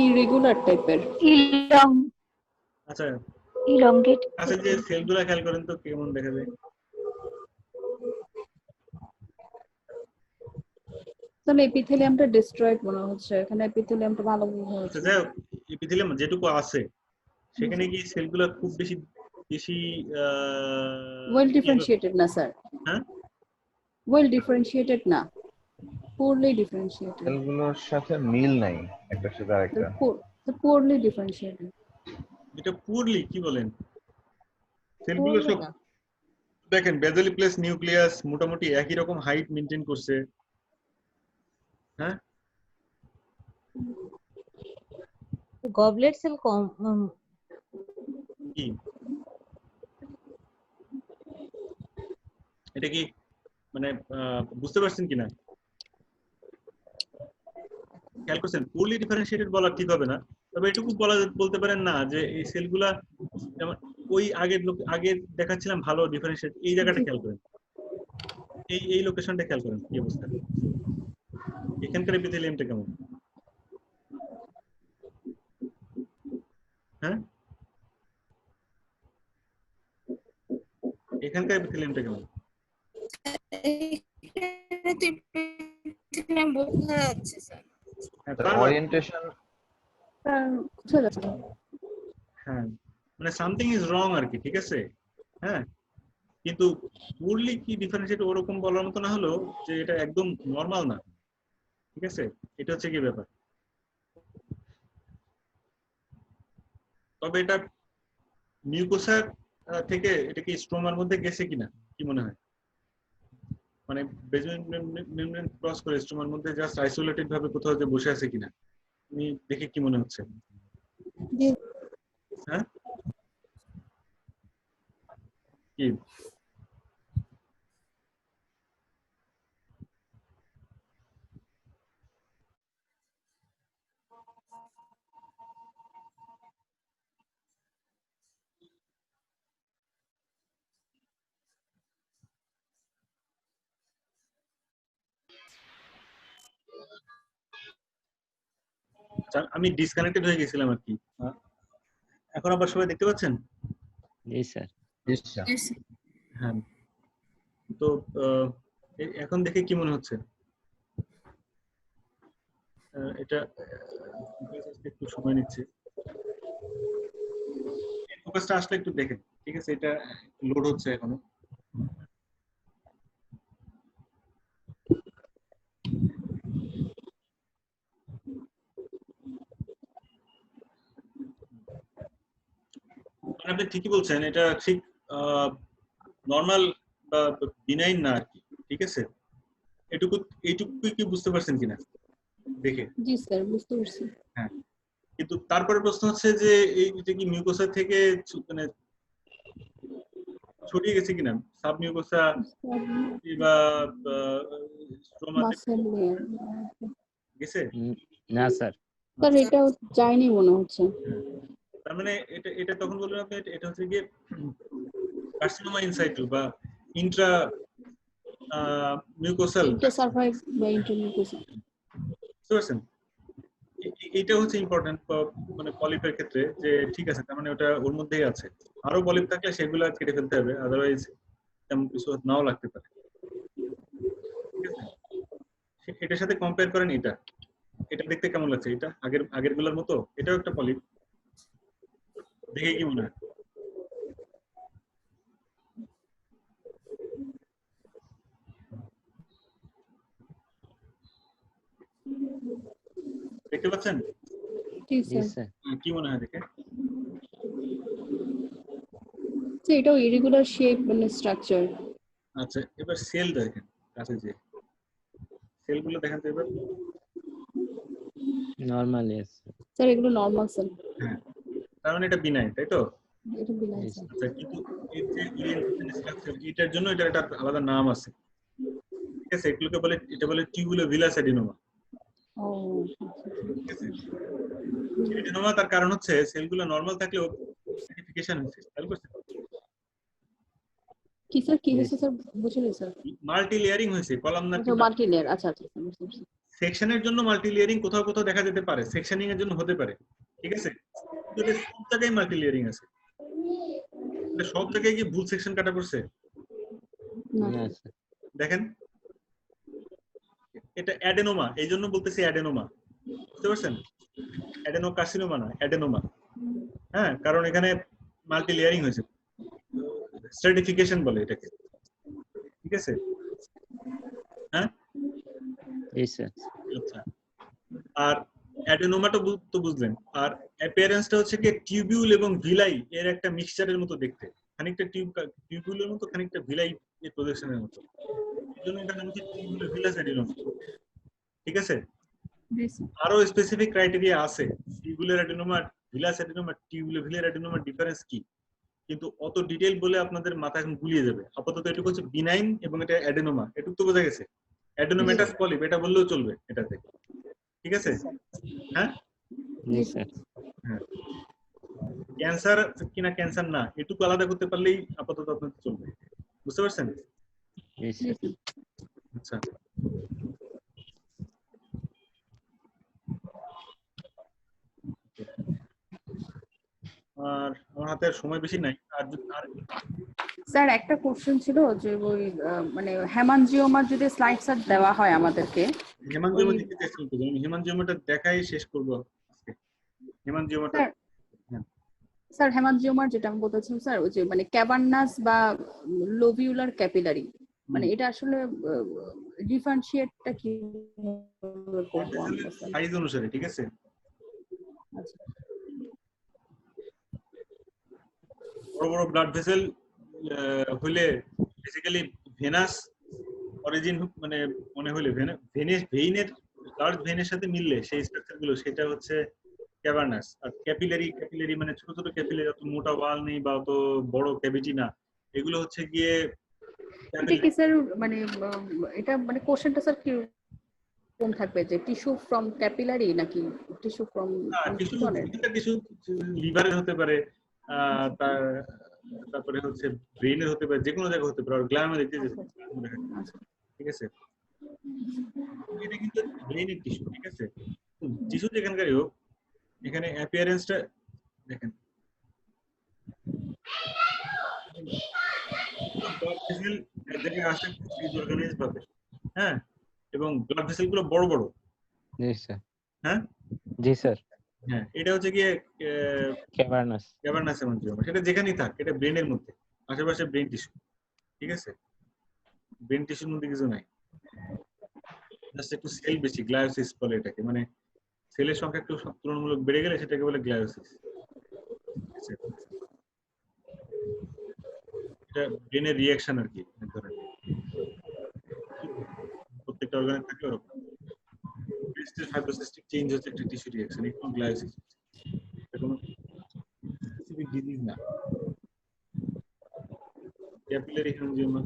ইরেগুলার টাইপের, আচ্ছা ইলংগেট। আচ্ছা, যে সেলগুলো খেয়াল করেন তো কেমন দেখা যায়। তাহলে এপিথেলিয়ামটা ডিস্ট্রয়েড মনে হচ্ছে, এখানে এপিথেলিয়ামটা ভালো মনে হচ্ছে। যাই হোক, এপিথেলিয়াম যেটুকু আছে সেখানে কি সেলগুলো খুব বেশি ওয়েল ডিফারেন্সিয়েটেড না স্যার। হ্যাঁ, ওয়েল ডিফারেন্সিয়েটেড না, পুরলি ডিফারেন্সিয়েটেড। সেলগুলোর সাথে মিল নাই একটার সাথে আরেকটা, পুরলি ডিফারেন্সিয়েটেড। এটা পুরলি কি বলেন? সেলগুলো সব দেখেন, বেজালি প্লেস নিউক্লিয়াস মোটামুটি একই রকম হাইট মেইনটেইন করছে। হ্যাঁ, গবলেট সেল কম কি এটা কি মানে বুঝতে পারছেন কিনা? খেয়াল করছেন? পোরলি ডিফারেন্সিয়েটেড বলা ঠিক হবে না, তবে এটুকু বলতে পারেন না যে এই সেলগুলা যেমন ওই আগে দেখাচ্ছিলাম ভালো ডিফারেন্সিয়েট, এই জায়গাটা খেয়াল করেন, এই লোকেশনটা খেয়াল করেন কি অবস্থা, এখানকার এপিথেলিয়ামটা কেমন? হ্যাঁ, এখানকার এপিথেলিয়ামটা কেমন? বোঝা যাচ্ছে স্যার। ওরিয়েন্টেশন কোথায় যাচ্ছে? হ্যাঁ, মানে সামথিং ইজ রং আর কি, ঠিক আছে? হ্যাঁ, কিন্তু পুরলি কি ডিফারেন্সিয়েট ওরকম বলার মতো না হলো যে এটা একদম নরমাল না, ঠিক আছে? এটা হচ্ছে কি ব্যাপার। তবে এটা মিউকোসা থেকে এটা কি স্ট্রোমার মধ্যে গেছে কিনা কি মনে হয়? মানে বেজমেন্ট মেমব্রেন ক্রস করে স্ট্রোমার মধ্যে জাস্ট আইসোলেটেড ভাবে কোথাও যে বসে আছে কিনা তুমি দেখে কি মনে হচ্ছে? হ্যাঁ, কি আমি ডিসকানেক্টেড হয়ে গেছিলাম আর কি। এখন আবার সবাই দেখতে পাচ্ছেন? জি স্যার। হ্যাঁ, তো এখন দেখে কি মনে হচ্ছে? এটা একটু সময় নিচ্ছে, ফোকাসটা আসলে একটু দেখেন, ঠিক আছে? এটা লোড হচ্ছে এখনো। আপনি ঠিকই বলছেন, এটা ঠিক নরমাল বা বিনাইন না আর কি, ঠিক আছে? এইটুকুই কি বুঝতে পারছেন কিনা দেখে? জি স্যার, বুঝতে পারছি। হ্যাঁ, কিন্তু তারপরে প্রশ্ন হচ্ছে যে এইটা কি মিউকোসা থেকে মানে ছড়িয়ে গেছে কিনা, সাব মিউকোসা বা স্ট্রোমা গেছে? না স্যার। স্যার এটা যায়নি মনে হচ্ছে। তার মানে এটা তখন বলবেন আপনি এটা হচ্ছে গিয়ে কার্সিনোমা ইনসাইটু বা ইন্ট্রা মিউকোসাল, ইন্টারসারভাইভ বা ইন্টারমিউকোসাল। বুঝতে পারছেন? এটা হচ্ছে ইম্পর্টেন্ট মানে পলিপের ক্ষেত্রে, যে ঠিক আছে তার মানে ওটা ওর মধ্যেই আছে। আরো পলিপ থাকলে সেগুলো কেটে ফেলতে হবে, আদারওয়াইজ তেমন কিছু নাও লাগতে পারে, ঠিক আছে? এটার সাথে কম্পেয়ার করেন, এটা দেখতে কেমন লাগছে? এটা আগের গুলোর মতো, এটাও একটা পলিপ, দেখে কি মনে হয়? দেখতে পাচ্ছেন? জি জি স্যার। স্যার। কি মনে হয় দেখে? এটাও ইরেগুলার শেপ মানে স্ট্রাকচার। আচ্ছা, এবার সেল দেখেন কাছে, যে সেলগুলো দেখেন তো এবার। নরমাল ইয়েস স্যার এগুলো নরমাল সেল। হ্যাঁ, তার মানে এটা বিনাইন, তাই তো? এটা বিনাইন জি সেল। আচ্ছা, কিন্তু এর যে ওরিয়েন্টেশন স্ট্রাকচার, এটার জন্য এটার একটা আলাদা নাম আছে, ঠিক আছে? এগুলোকে বলে, এটা বলে টিউবুলোভিলাস অ্যাডিনোমা, ও ঠিক আছে? অ্যাডিনোমা তার কারণ হচ্ছে সেলগুলো নরমাল থাকলেও স্ট্রাটিফিকেশন হচ্ছে, খেয়াল করছেন? কি স্যার, কি হয়েছে স্যার, বুঝিনি স্যার। মাল্টি লেয়ারিং হয়েছে, কলামনার আচ্ছা মাল্টি লেয়ার, আচ্ছা আচ্ছা বুঝতে পারছি। সেকশনের জন্য মাল্টি লেয়ারিং কোথাও কোথাও দেখা যেতে পারে, সেকশনিং এর জন্য হতে পারে, ঠিক আছে? কিন্তু সব জায়গায় মাল্টি লেয়ারিং আছে, সব জায়গায় কি ভুল সেকশন কাটা পড়ছে? না না স্যার। দেখেন, এটা অ্যাডেনোমা, এই জন্য বলতেছি অ্যাডেনোমা, বুঝতে পারছেন? অ্যাডেনোকার্সিনোমা না, অ্যাডেনোমা। হ্যাঁ, কারণ এখানে মাল্টি লেয়ারিং হয়েছে, স্ট্রাটিফিকেশন বলে এটাকে, ঠিক আছে? হ্যাঁ, জি স্যার। আচ্ছা। আর অ্যাডেনোমাটা তো বুঝলেন, আর অ্যাপিয়ারেন্সটা হচ্ছে কি টিউবিউল এবং ভিলাই এর একটা মিক্সচারের মতো দেখতে, খানিকটা টিউবিউলের মতো, খানিকটা ভিলাই এর প্রজেকশনের মতো, এজন্য এটা নাম হচ্ছে টিউবুলোভিলাস অ্যাডিনোমা, ঠিক আছে? আরো স্পেসিফিক ক্রাইটেরিয়া আছে, tubular adenoma, villous adenoma, tubulovillous অ্যাডিনোমার ডিফারেন্স কি কিন্তু অত ডিটেইল বলে আপনাদের মাথা এখন গুলিয়ে যাবে। আপাতত এটুকু হচ্ছে বিনাইন এবং এটা অ্যাডেনোমা, এটুকু তো বোঝা গেছে। অ্যাডেনোমেটাস পলিপ এটা বললেও চলবে এটাতে, ঠিক আছে? হ্যাঁ জি স্যার। হ্যাঁ, ক্যান্সার কিনা ক্যান্সার না এটুকু আলাদা করতে পারলেই আপাতত আপনাদের চলবে, বুঝতে পারছেন? জি স্যার। আচ্ছা, আর আমার হাতে আর সময় বেশি নাই। আর স্যার একটা কোশ্চেন ছিল যে ওই মানে হেমানজিওমার যদি স্লাইড স্যার দেওয়া হয় আমাদেরকে, হেমানজিওমা দেখতে চাইছিলাম তো, আমি হেমানজিওমাটা দেখাই শেষ করবো আজকে। হেমানজিওমাটা স্যার হেমানজিওমার যেটা আমি বলতেছিলাম স্যার ওই যে মানে ক্যাভার্নাস বা লোভিউলার ক্যাপিলারি, মানে এটা আসলে ডিফারেন্সিয়েটটা কি করবো আমরা স্যার? সাইজ অনুসারে, ঠিক আছে? আচ্ছা বড় বড় ব্লাড ভেসেল হইলে বেসিক্যালি ভেনাস অরিজিন মানে মনে হলে ভেইনের লার্জ ভেইনের সাথে মিললে সেই স্ট্রাকচার গুলো সেটা হচ্ছে ক্যাভার্নাস। আর ক্যাপিলারি মানে ছোট ছোট ক্যাপিলারি, অত মোটা ওয়াল নেই বা অত বড় ক্যাভিটি না, এগুলো হচ্ছে গিয়ে এটা কি স্যার মানে এটা মানে কোশ্চেনটা স্যার কি কোন থাকবে যে টিস্যু ফ্রম ক্যাপিলারি নাকি টিস্যু ফ্রম টিস্যু লিভারের হতে পারে, তারপরে হচ্ছে ব্রেনের হতে পারে, যে কোনো জায়গা হতে পারে। আর গ্ল্যামার ঠিক আছে, এটা কিন্তু ব্রেনের টিস্যু, ঠিক আছে? টিস্যু যেখানকারই হোক, এখানে অ্যাপিয়ারেন্সটা দেখেন, ব্লাড ভেসেল এক জায়গায় আসে অর্গানাইজ ভাবে, হ্যাঁ, এবং ব্লাড ভেসেল গুলো বড় বড়। জি স্যার। হ্যাঁ জি স্যার। হ্যাঁ, এটা হচ্ছে গিয়ে ক্যাভার্নাস। ক্যাভার্নাস হেমানজিওমা। সেটা যেখানেই থাক, এটা ব্রেনের মধ্যে, আশেপাশে ব্রেন টিস্যু, ঠিক আছে? ব্রেন টিস্যুর মধ্যে কিছু নাই, জাস্ট একটু সেল বেশি, গ্লায়োসিস বলে এটাকে। মানে সেলের সংখ্যা একটু তুলনামূলক বেড়ে গেলে সেটাকে বলে গ্লায়োসিস। এটা ব্রেনের রিঅ্যাকশন আর কি, এক ধরনের। প্রত্যেকটা অর্গানে থাকে ওরকম। ফাইব্রোসিস্টিক চেঞ্জ হচ্ছে একটা টিস্যু রিঅ্যাকশন, একটু গ্লায়োসিস। এটা কোনো স্পেসিফিক ডিজিজ না। ক্যাপিলারি হেমানজিওমা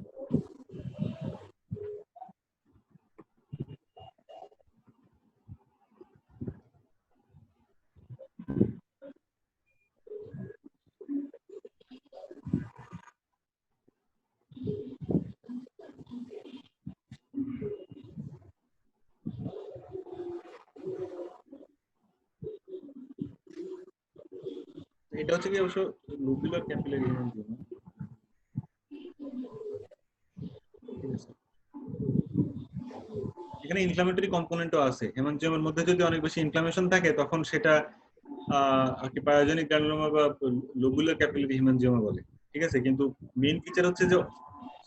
এটা হচ্ছে কি অবশ্য লোকুলার ক্যাপিলারি হেমানজিওমা। এখানে ইনফ্লামেটরি কম্পোনেন্টও আছে। হেমানজিওমার মধ্যে যদি অনেক বেশি ইনফ্লামেশন থাকে তখন সেটা আর কি পায়োজেনিক গ্রানুলোমা বা লোকুলার ক্যাপিলারি হেমানজিওমা বলে, ঠিক আছে? কিন্তু মেইন ফিচার হচ্ছে যে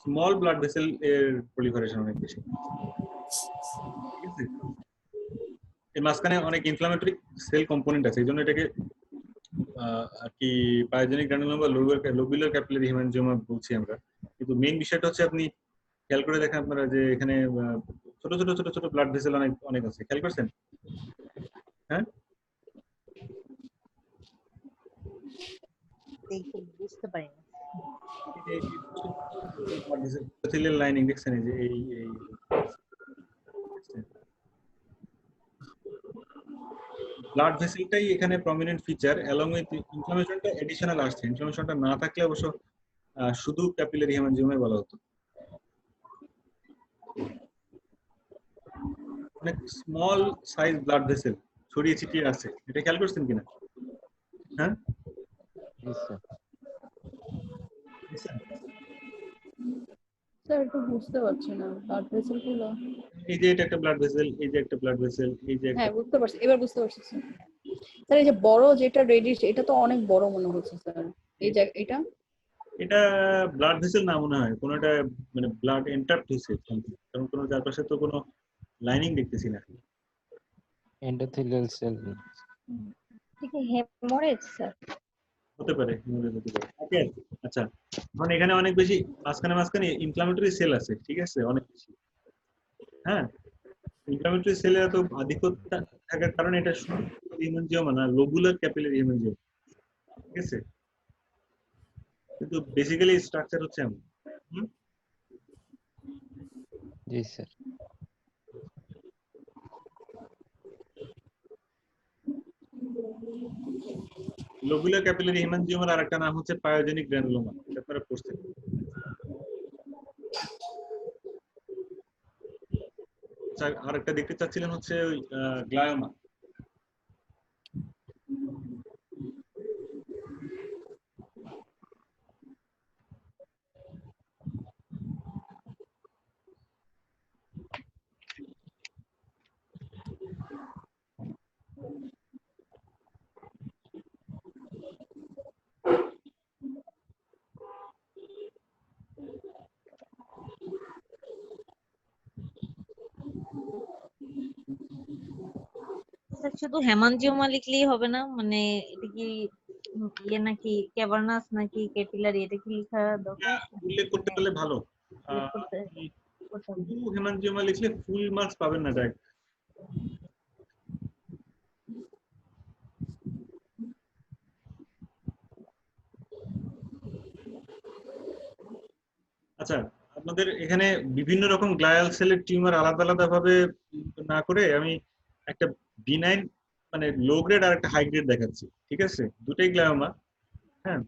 স্মল ব্লাড ভেসেল এর প্রলিফারেশন অনেক বেশি, ঠিক আছে? এর মাঝখানে অনেক ইনফ্লামেটরি সেল কম্পোনেন্ট আছে, এই জন্য এটাকে আর কি পায়োজেনিক গ্রানুলোমা বা লোকুলার ক্যাপিলারি হেমানজিওমা বলছি আমরা। কিন্তু মেইন বিষয়টা হচ্ছে আপনি খেয়াল করে দেখেন আপনারা যে এখানে ছোট ছোট ছোট ছোট ব্লাড ভেসেল অনেক অনেক আছে, খেয়াল করছেন? হ্যাঁ, বুঝতে পারি না। এপিথেলিয়াল লাইনিং দেখছেন এই যে এই ব্লাড ভেসেলটাই এখানে প্রমিনেন্ট ফিচার, অ্যালং উইথ ইনফ্লামেশনটা এডিশনাল আসছে। ইনফ্লামেশনটা না থাকলে অবশ্য শুধু ক্যাপিলারি হেমানজিওমাই বলা হতো। অনেক স্মল সাইজ ব্লাড ভেসেল ছড়িয়ে ছিটিয়ে আছে, এটা খেয়াল করছেন কিনা? হ্যাঁ স্যার একটু বুঝতে পারছি না ব্লাড ভেসেল গুলো। এই যে এটা একটা ব্লাড ভেসেল, এই যে একটা ব্লাড ভেসেল, এই যে হ্যাঁ বুঝতে পারছি, এবার বুঝতে পারছি স্যার। এই যে বড় যেটা রেডিশ, এটা তো অনেক বড় মনে হচ্ছে স্যার। এই যে এটা এটা ব্লাড ভেসেল না মনে হয়, কোনো একটা মানে ব্লাড এন্টারপ্ট হয়েছে, কারণ কোনো চারপাশে তো কোনো লাইনিং দেখতেছি না। Endothelial cell. ঠিক হেমোরেজ স্যার। হতে পারে, হতে পারে। ওকে, আচ্ছা, এখন এখানে অনেক বেশি মাঝখানে মাঝখানে ইনফ্লামেটরি সেল আছে, ঠিক আছে? অনেক বেশি। হ্যাঁ, ইনফ্লামেটরি সেলে এত আধিক্য থাকার কারণে এটা শুধু হেমানজিওমা না, লোবুলার ক্যাপিলারি হেমানজিওমা, ঠিক আছে? কিন্তু বেসিক্যালি স্ট্রাকচার হচ্ছে এমন। হুম? জি স্যার। লোবুলার ক্যাপিলারি হেমানজিওমার আরেকটা নাম হচ্ছে পায়োজেনিক গ্র্যানুলোমা, এটা আপনারা পড়ছেন। আরেকটা দেখতে চাচ্ছিলেন হচ্ছে ওই গ্লায়োমা। স্যার শুধু হেমানজিওমা লিখলেই হবে না, মানে এটা কি ইয়ে নাকি ক্যাভার্নাস নাকি ক্যাপিলারি, এটা কি লেখা দরকার? উল্লেখ করতে মানে পারলে ভালো। উল্লেখ করতে করতে হবে। শুধু হেমানজিওমা লিখলে ফুল মার্কস পাবেন না ডাইরেক্ট। আচ্ছা, আপনাদের এখানে বিভিন্ন রকম গ্লায়াল সেলের টিউমার আলাদা আলাদা ভাবে না করে আমি একটা বিনাইন মানে লো গ্রেড আর একটা হাই গ্রেড দেখাচ্ছি, ঠিক আছে? দুটাই গ্লায়োমা। হ্যাঁ,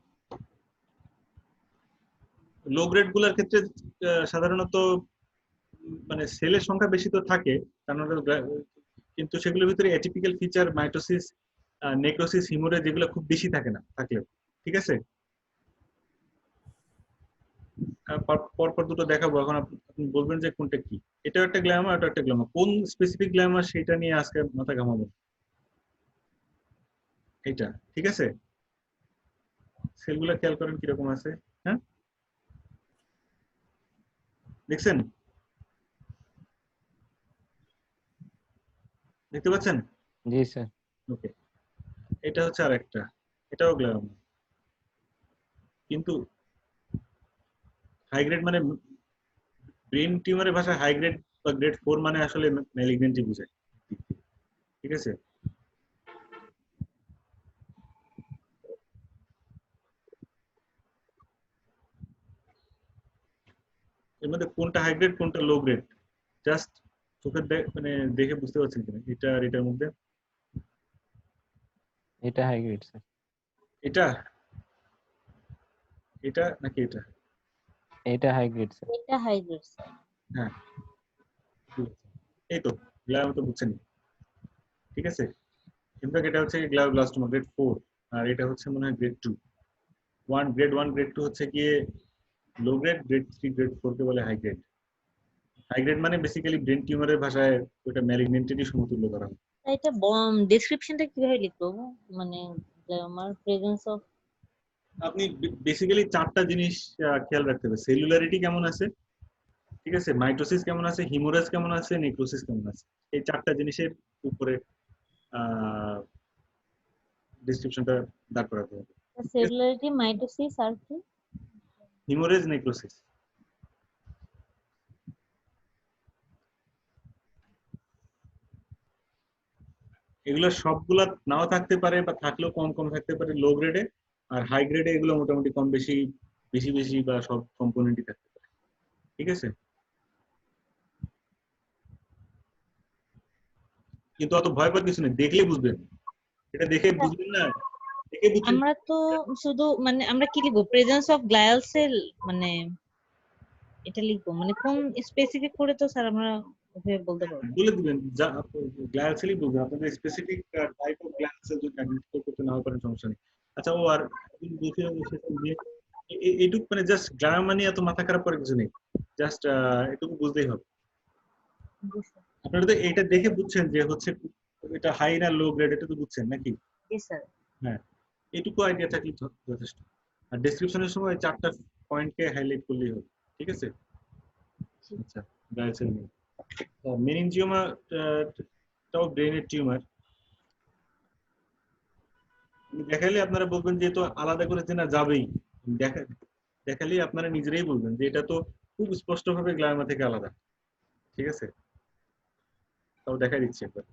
লো গ্রেড গুলার ক্ষেত্রে সাধারণত মানে সেলের সংখ্যা বেশি তো থাকে, কারণ কিন্তু সেগুলোর ভিতরে atypical feature mitosis, necrosis, haemorrhage যেগুলো খুব বেশি থাকে না, থাকলেও ঠিক আছে। পরপর দুটো দেখাবো, এখন আপনি বলবেন যে কোনটা কি। এটাও একটা গ্ল্যামা, এটা একটা গ্ল্যামা, কোন স্পেসিফিক গ্ল্যামা সেটা নিয়ে আজকে মাথা ঘামাবো। এইটা ঠিক আছে, সেলগুলো খেয়াল করেন কিরকম আছে। হ্যাঁ, দেখছেন, দেখতে পাচ্ছেন? জি স্যার। ওকে, এটা হচ্ছে আরেকটা, এটাও গ্ল্যামা, কিন্তু হাই গ্রেড মানে ব্রেন টিউমারের ভাষায় হাই গ্রেড বা গ্রেড 4 মানে আসলে ম্যালিগনেন্টি বোঝায়, ঠিক আছে। এর মধ্যে কোনটা হাই গ্রেড কোনটা লো গ্রেড জাস্ট চোখের মানে দেখে বুঝতে পারছেন কিনা এটা আর এটার মধ্যে? এটা হাই গ্রেড স্যার। এটা এটা নাকি এটা? এটা হাই গ্রেড স্যার। এটা হাই গ্রেড স্যার। হ্যাঁ, এই তো গ্লায়োমা তো বুঝছেন, ঠিক আছে। ইনফ্যাক্ট এটা হচ্ছে গ্লায়োব্লাস্টোমা গ্রেড 4, আর এটা হচ্ছে মনে হয় গ্রেড 2। গ্রেড 1 গ্রেড 2 হচ্ছে গিয়ে লো গ্রেড, গ্রেড 3 গ্রেড 4 কে বলে হাই গ্রেড। হাই গ্রেড মানে বেসিক্যালি ব্রেন টিউমারের ভাষায় ওটা ম্যালিগনেন্টেরই সমতুল্য করা হয়। এটা ডেসক্রিপশনটা কিভাবে লিখবো, মানে আমার প্রেজেন্স অফ। আপনি বেসিক্যালি চারটা জিনিস খেয়াল রাখতে হবে। সেলুলারিটি কেমন আছে, ঠিক আছে, মাইটোসিস কেমন আছে, হিমোরেজ কেমন আছে, নেক্রোসিস কেমন আছে, এই চারটা জিনিসের উপরে ডেসক্রিপশনটা দাঁড় করাতে হবে। সেলুলারিটি, মাইটোসিস আর কি? Haemorrhage, necrosis. এগুলো সবগুলা নাও থাকতে পারে বা থাকলেও কম কম থাকতে পারে লো গ্রেডে, আর হাই গ্রেডে এগুলো মোটামুটি কম বেশি বেশি বেশি বা সব কম্পোনেন্টই থাকতে পারে, ঠিক আছে। কিন্তু অত ভয় পাওয়ার কিছু নেই, দেখলে বুঝবেন। এটা দেখে বুঝবেন না, দেখে বুঝছেন। আমরা তো শুধু মানে আমরা কি লিখবো, প্রেজেন্স অফ গ্লায়াল সেল, মানে এটা লিখবো, মানে কোন স্পেসিফিক করে তো স্যার আমরা ওভাবে বলতে পারবো। বলে দিবেন যা গ্লায়াল সেলই বলবেন, আপনাদের স্পেসিফিক টাইপ অফ গ্লায়াল সেল যদি আইডেন্টিফাই করতে না পারেন সমস্যা নেই। আচ্ছা, ও আর দেখে যে এইটুকু মানে জাস্ট গ্লায়াল মানে এত মাথা খারাপ করার কিছু নেই, জাস্ট এটুকু বুঝলেই হবে। জি স্যার। আপনারা তো এটা দেখে বুঝছেন যে হচ্ছে এটা হাই না লো গ্রেড, এটা তো বুঝছেন নাকি? জি স্যার। হ্যাঁ, এটুকু আইডিয়া থাকলে যথেষ্ট। আর ডেসক্রিপশনের সময় চারটা পয়েন্টকে হাইলাইট করলেই হবে, ঠিক আছে। আচ্ছা, গ্লায়াল সেল নিয়ে মেনিনজিওমা টাও ব্রেনের টিউমার। দেখালে আপনারা বলবেন যে তো আলাদা করে চেনা যাবেই, দেখালে আপনারা নিজেরাই বলবেন যে এটা তো খুব স্পষ্ট ভাবে গ্লায়োমা থেকে আলাদা, ঠিক আছে। তাও দেখাই দিচ্ছি একবার।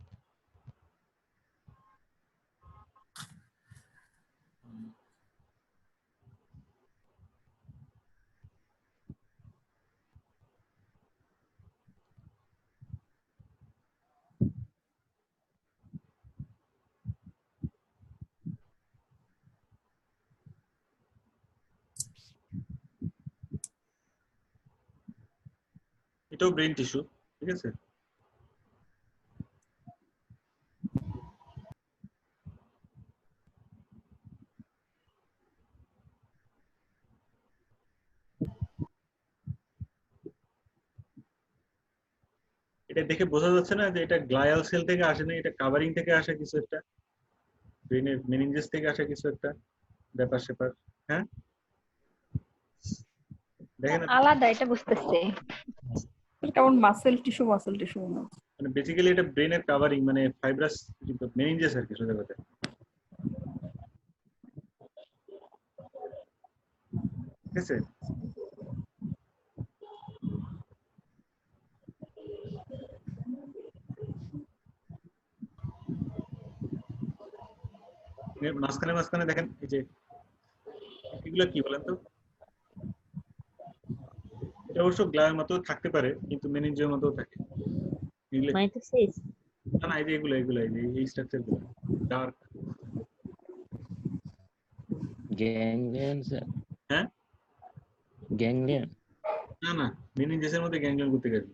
এটাও ব্রেন টিস্যু, ঠিক আছে? এটা দেখে বোঝা যাচ্ছে না যে এটা গ্লায়াল সেল থেকে আসে না, এটা কাভারিং থেকে আসে কিছু একটা, ব্রেনের মেনিনজেস থেকে আসে কিছু একটা ব্যাপার স্যাপার। হ্যাঁ, দেখেন আলাদা, এটা বুঝতেছি। কেমন মাসেল টিস্যু মনে হচ্ছে। মানে বেসিক্যালি এটা ব্রেনের কাভারিং, মানে ফাইব্রাস মেনিনজেস আর কি সোজা কথা। ঠিক আছে, মাঝখানে মাঝখানে দেখেন এই যে এগুলো কি বলেন তো? এটা অবশ্য গ্লায়ের মতো থাকতে পারে, কিন্তু মেনিনজিওর মতো থাকে এগুলো। মাইটোসিস। না না, এই যে এগুলো এগুলো এই স্ট্রাকচার গুলো ডার্ক। গ্যাংলিয়ন স্যার, হ্যাঁ, গ্যাংলিয়ন। না না, মেনিনজেসের মধ্যে গ্যাংলিয়ন করতে গেছে।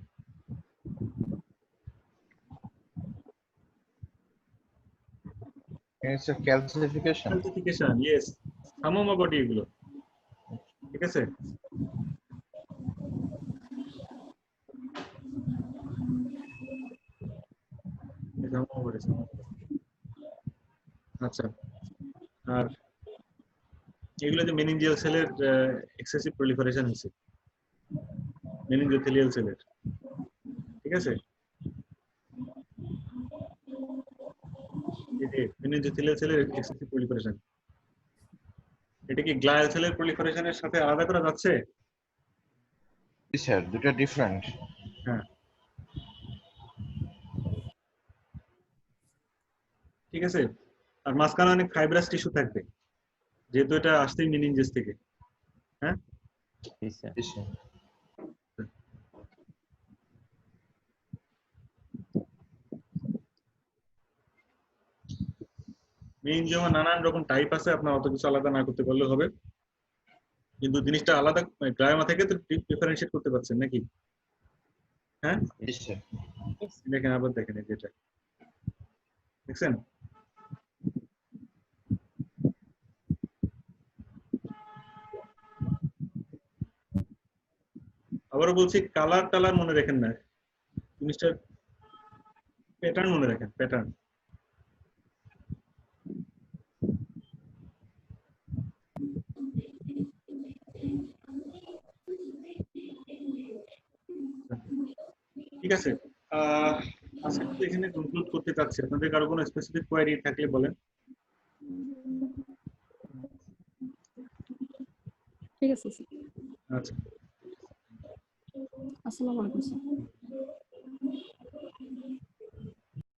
it's a calcification. Calcification, yes, thymoma body এগুলো, ঠিক আছে? এই থামোমা বডি। আচ্ছা, আর এগুলোতে মেনিনজিয়াল সেলের এক্সেসিভ প্রলিফারেশন হচ্ছে, মেনিনজোথেলিয়াল সেলের, ঠিক আছে? এই যে মেনিনজোথেলিয়াল সেলের এক্সেসিভ প্রলিফারেশন, এটা কি গ্লায়াল সেলের প্রলিফারেশনের সাথে আলাদা করা যাচ্ছে? স্যার দুটো ডিফারেন্ট। হ্যাঁ, ঠিক আছে। আর মাঝখানে অনেক ফাইব্রাস টিস্যু থাকবে, যেহেতু এটা আসছেই মেনিনজেস থেকে। হ্যাঁ, জি স্যার। মেনিনজিওমা নানান রকম টাইপ আছে, আপনার অত কিছু আলাদা না করতে পারলে হবে, কিন্তু জিনিসটা আলাদা গ্লায়োমা থেকে তো ডিফারেন্সিয়েট করতে পারছেন নাকি? হ্যাঁ, দেখেন আবার দেখেন এই যেটা দেখছেন, আবারও বলছি কালার টালার মনে রাখেন না, জিনিসটার প্যাটার্ন মনে রাখেন, প্যাটার্ন। ঠিক আছে, আজকে তো এখানে কনক্লুড করতে চাচ্ছি, আপনাদের কারো কোনো স্পেসিফিক কোয়েরি থাকলে বলেন। ঠিক আছে, আচ্ছা, আসসালামু আলাইকুম স্যার।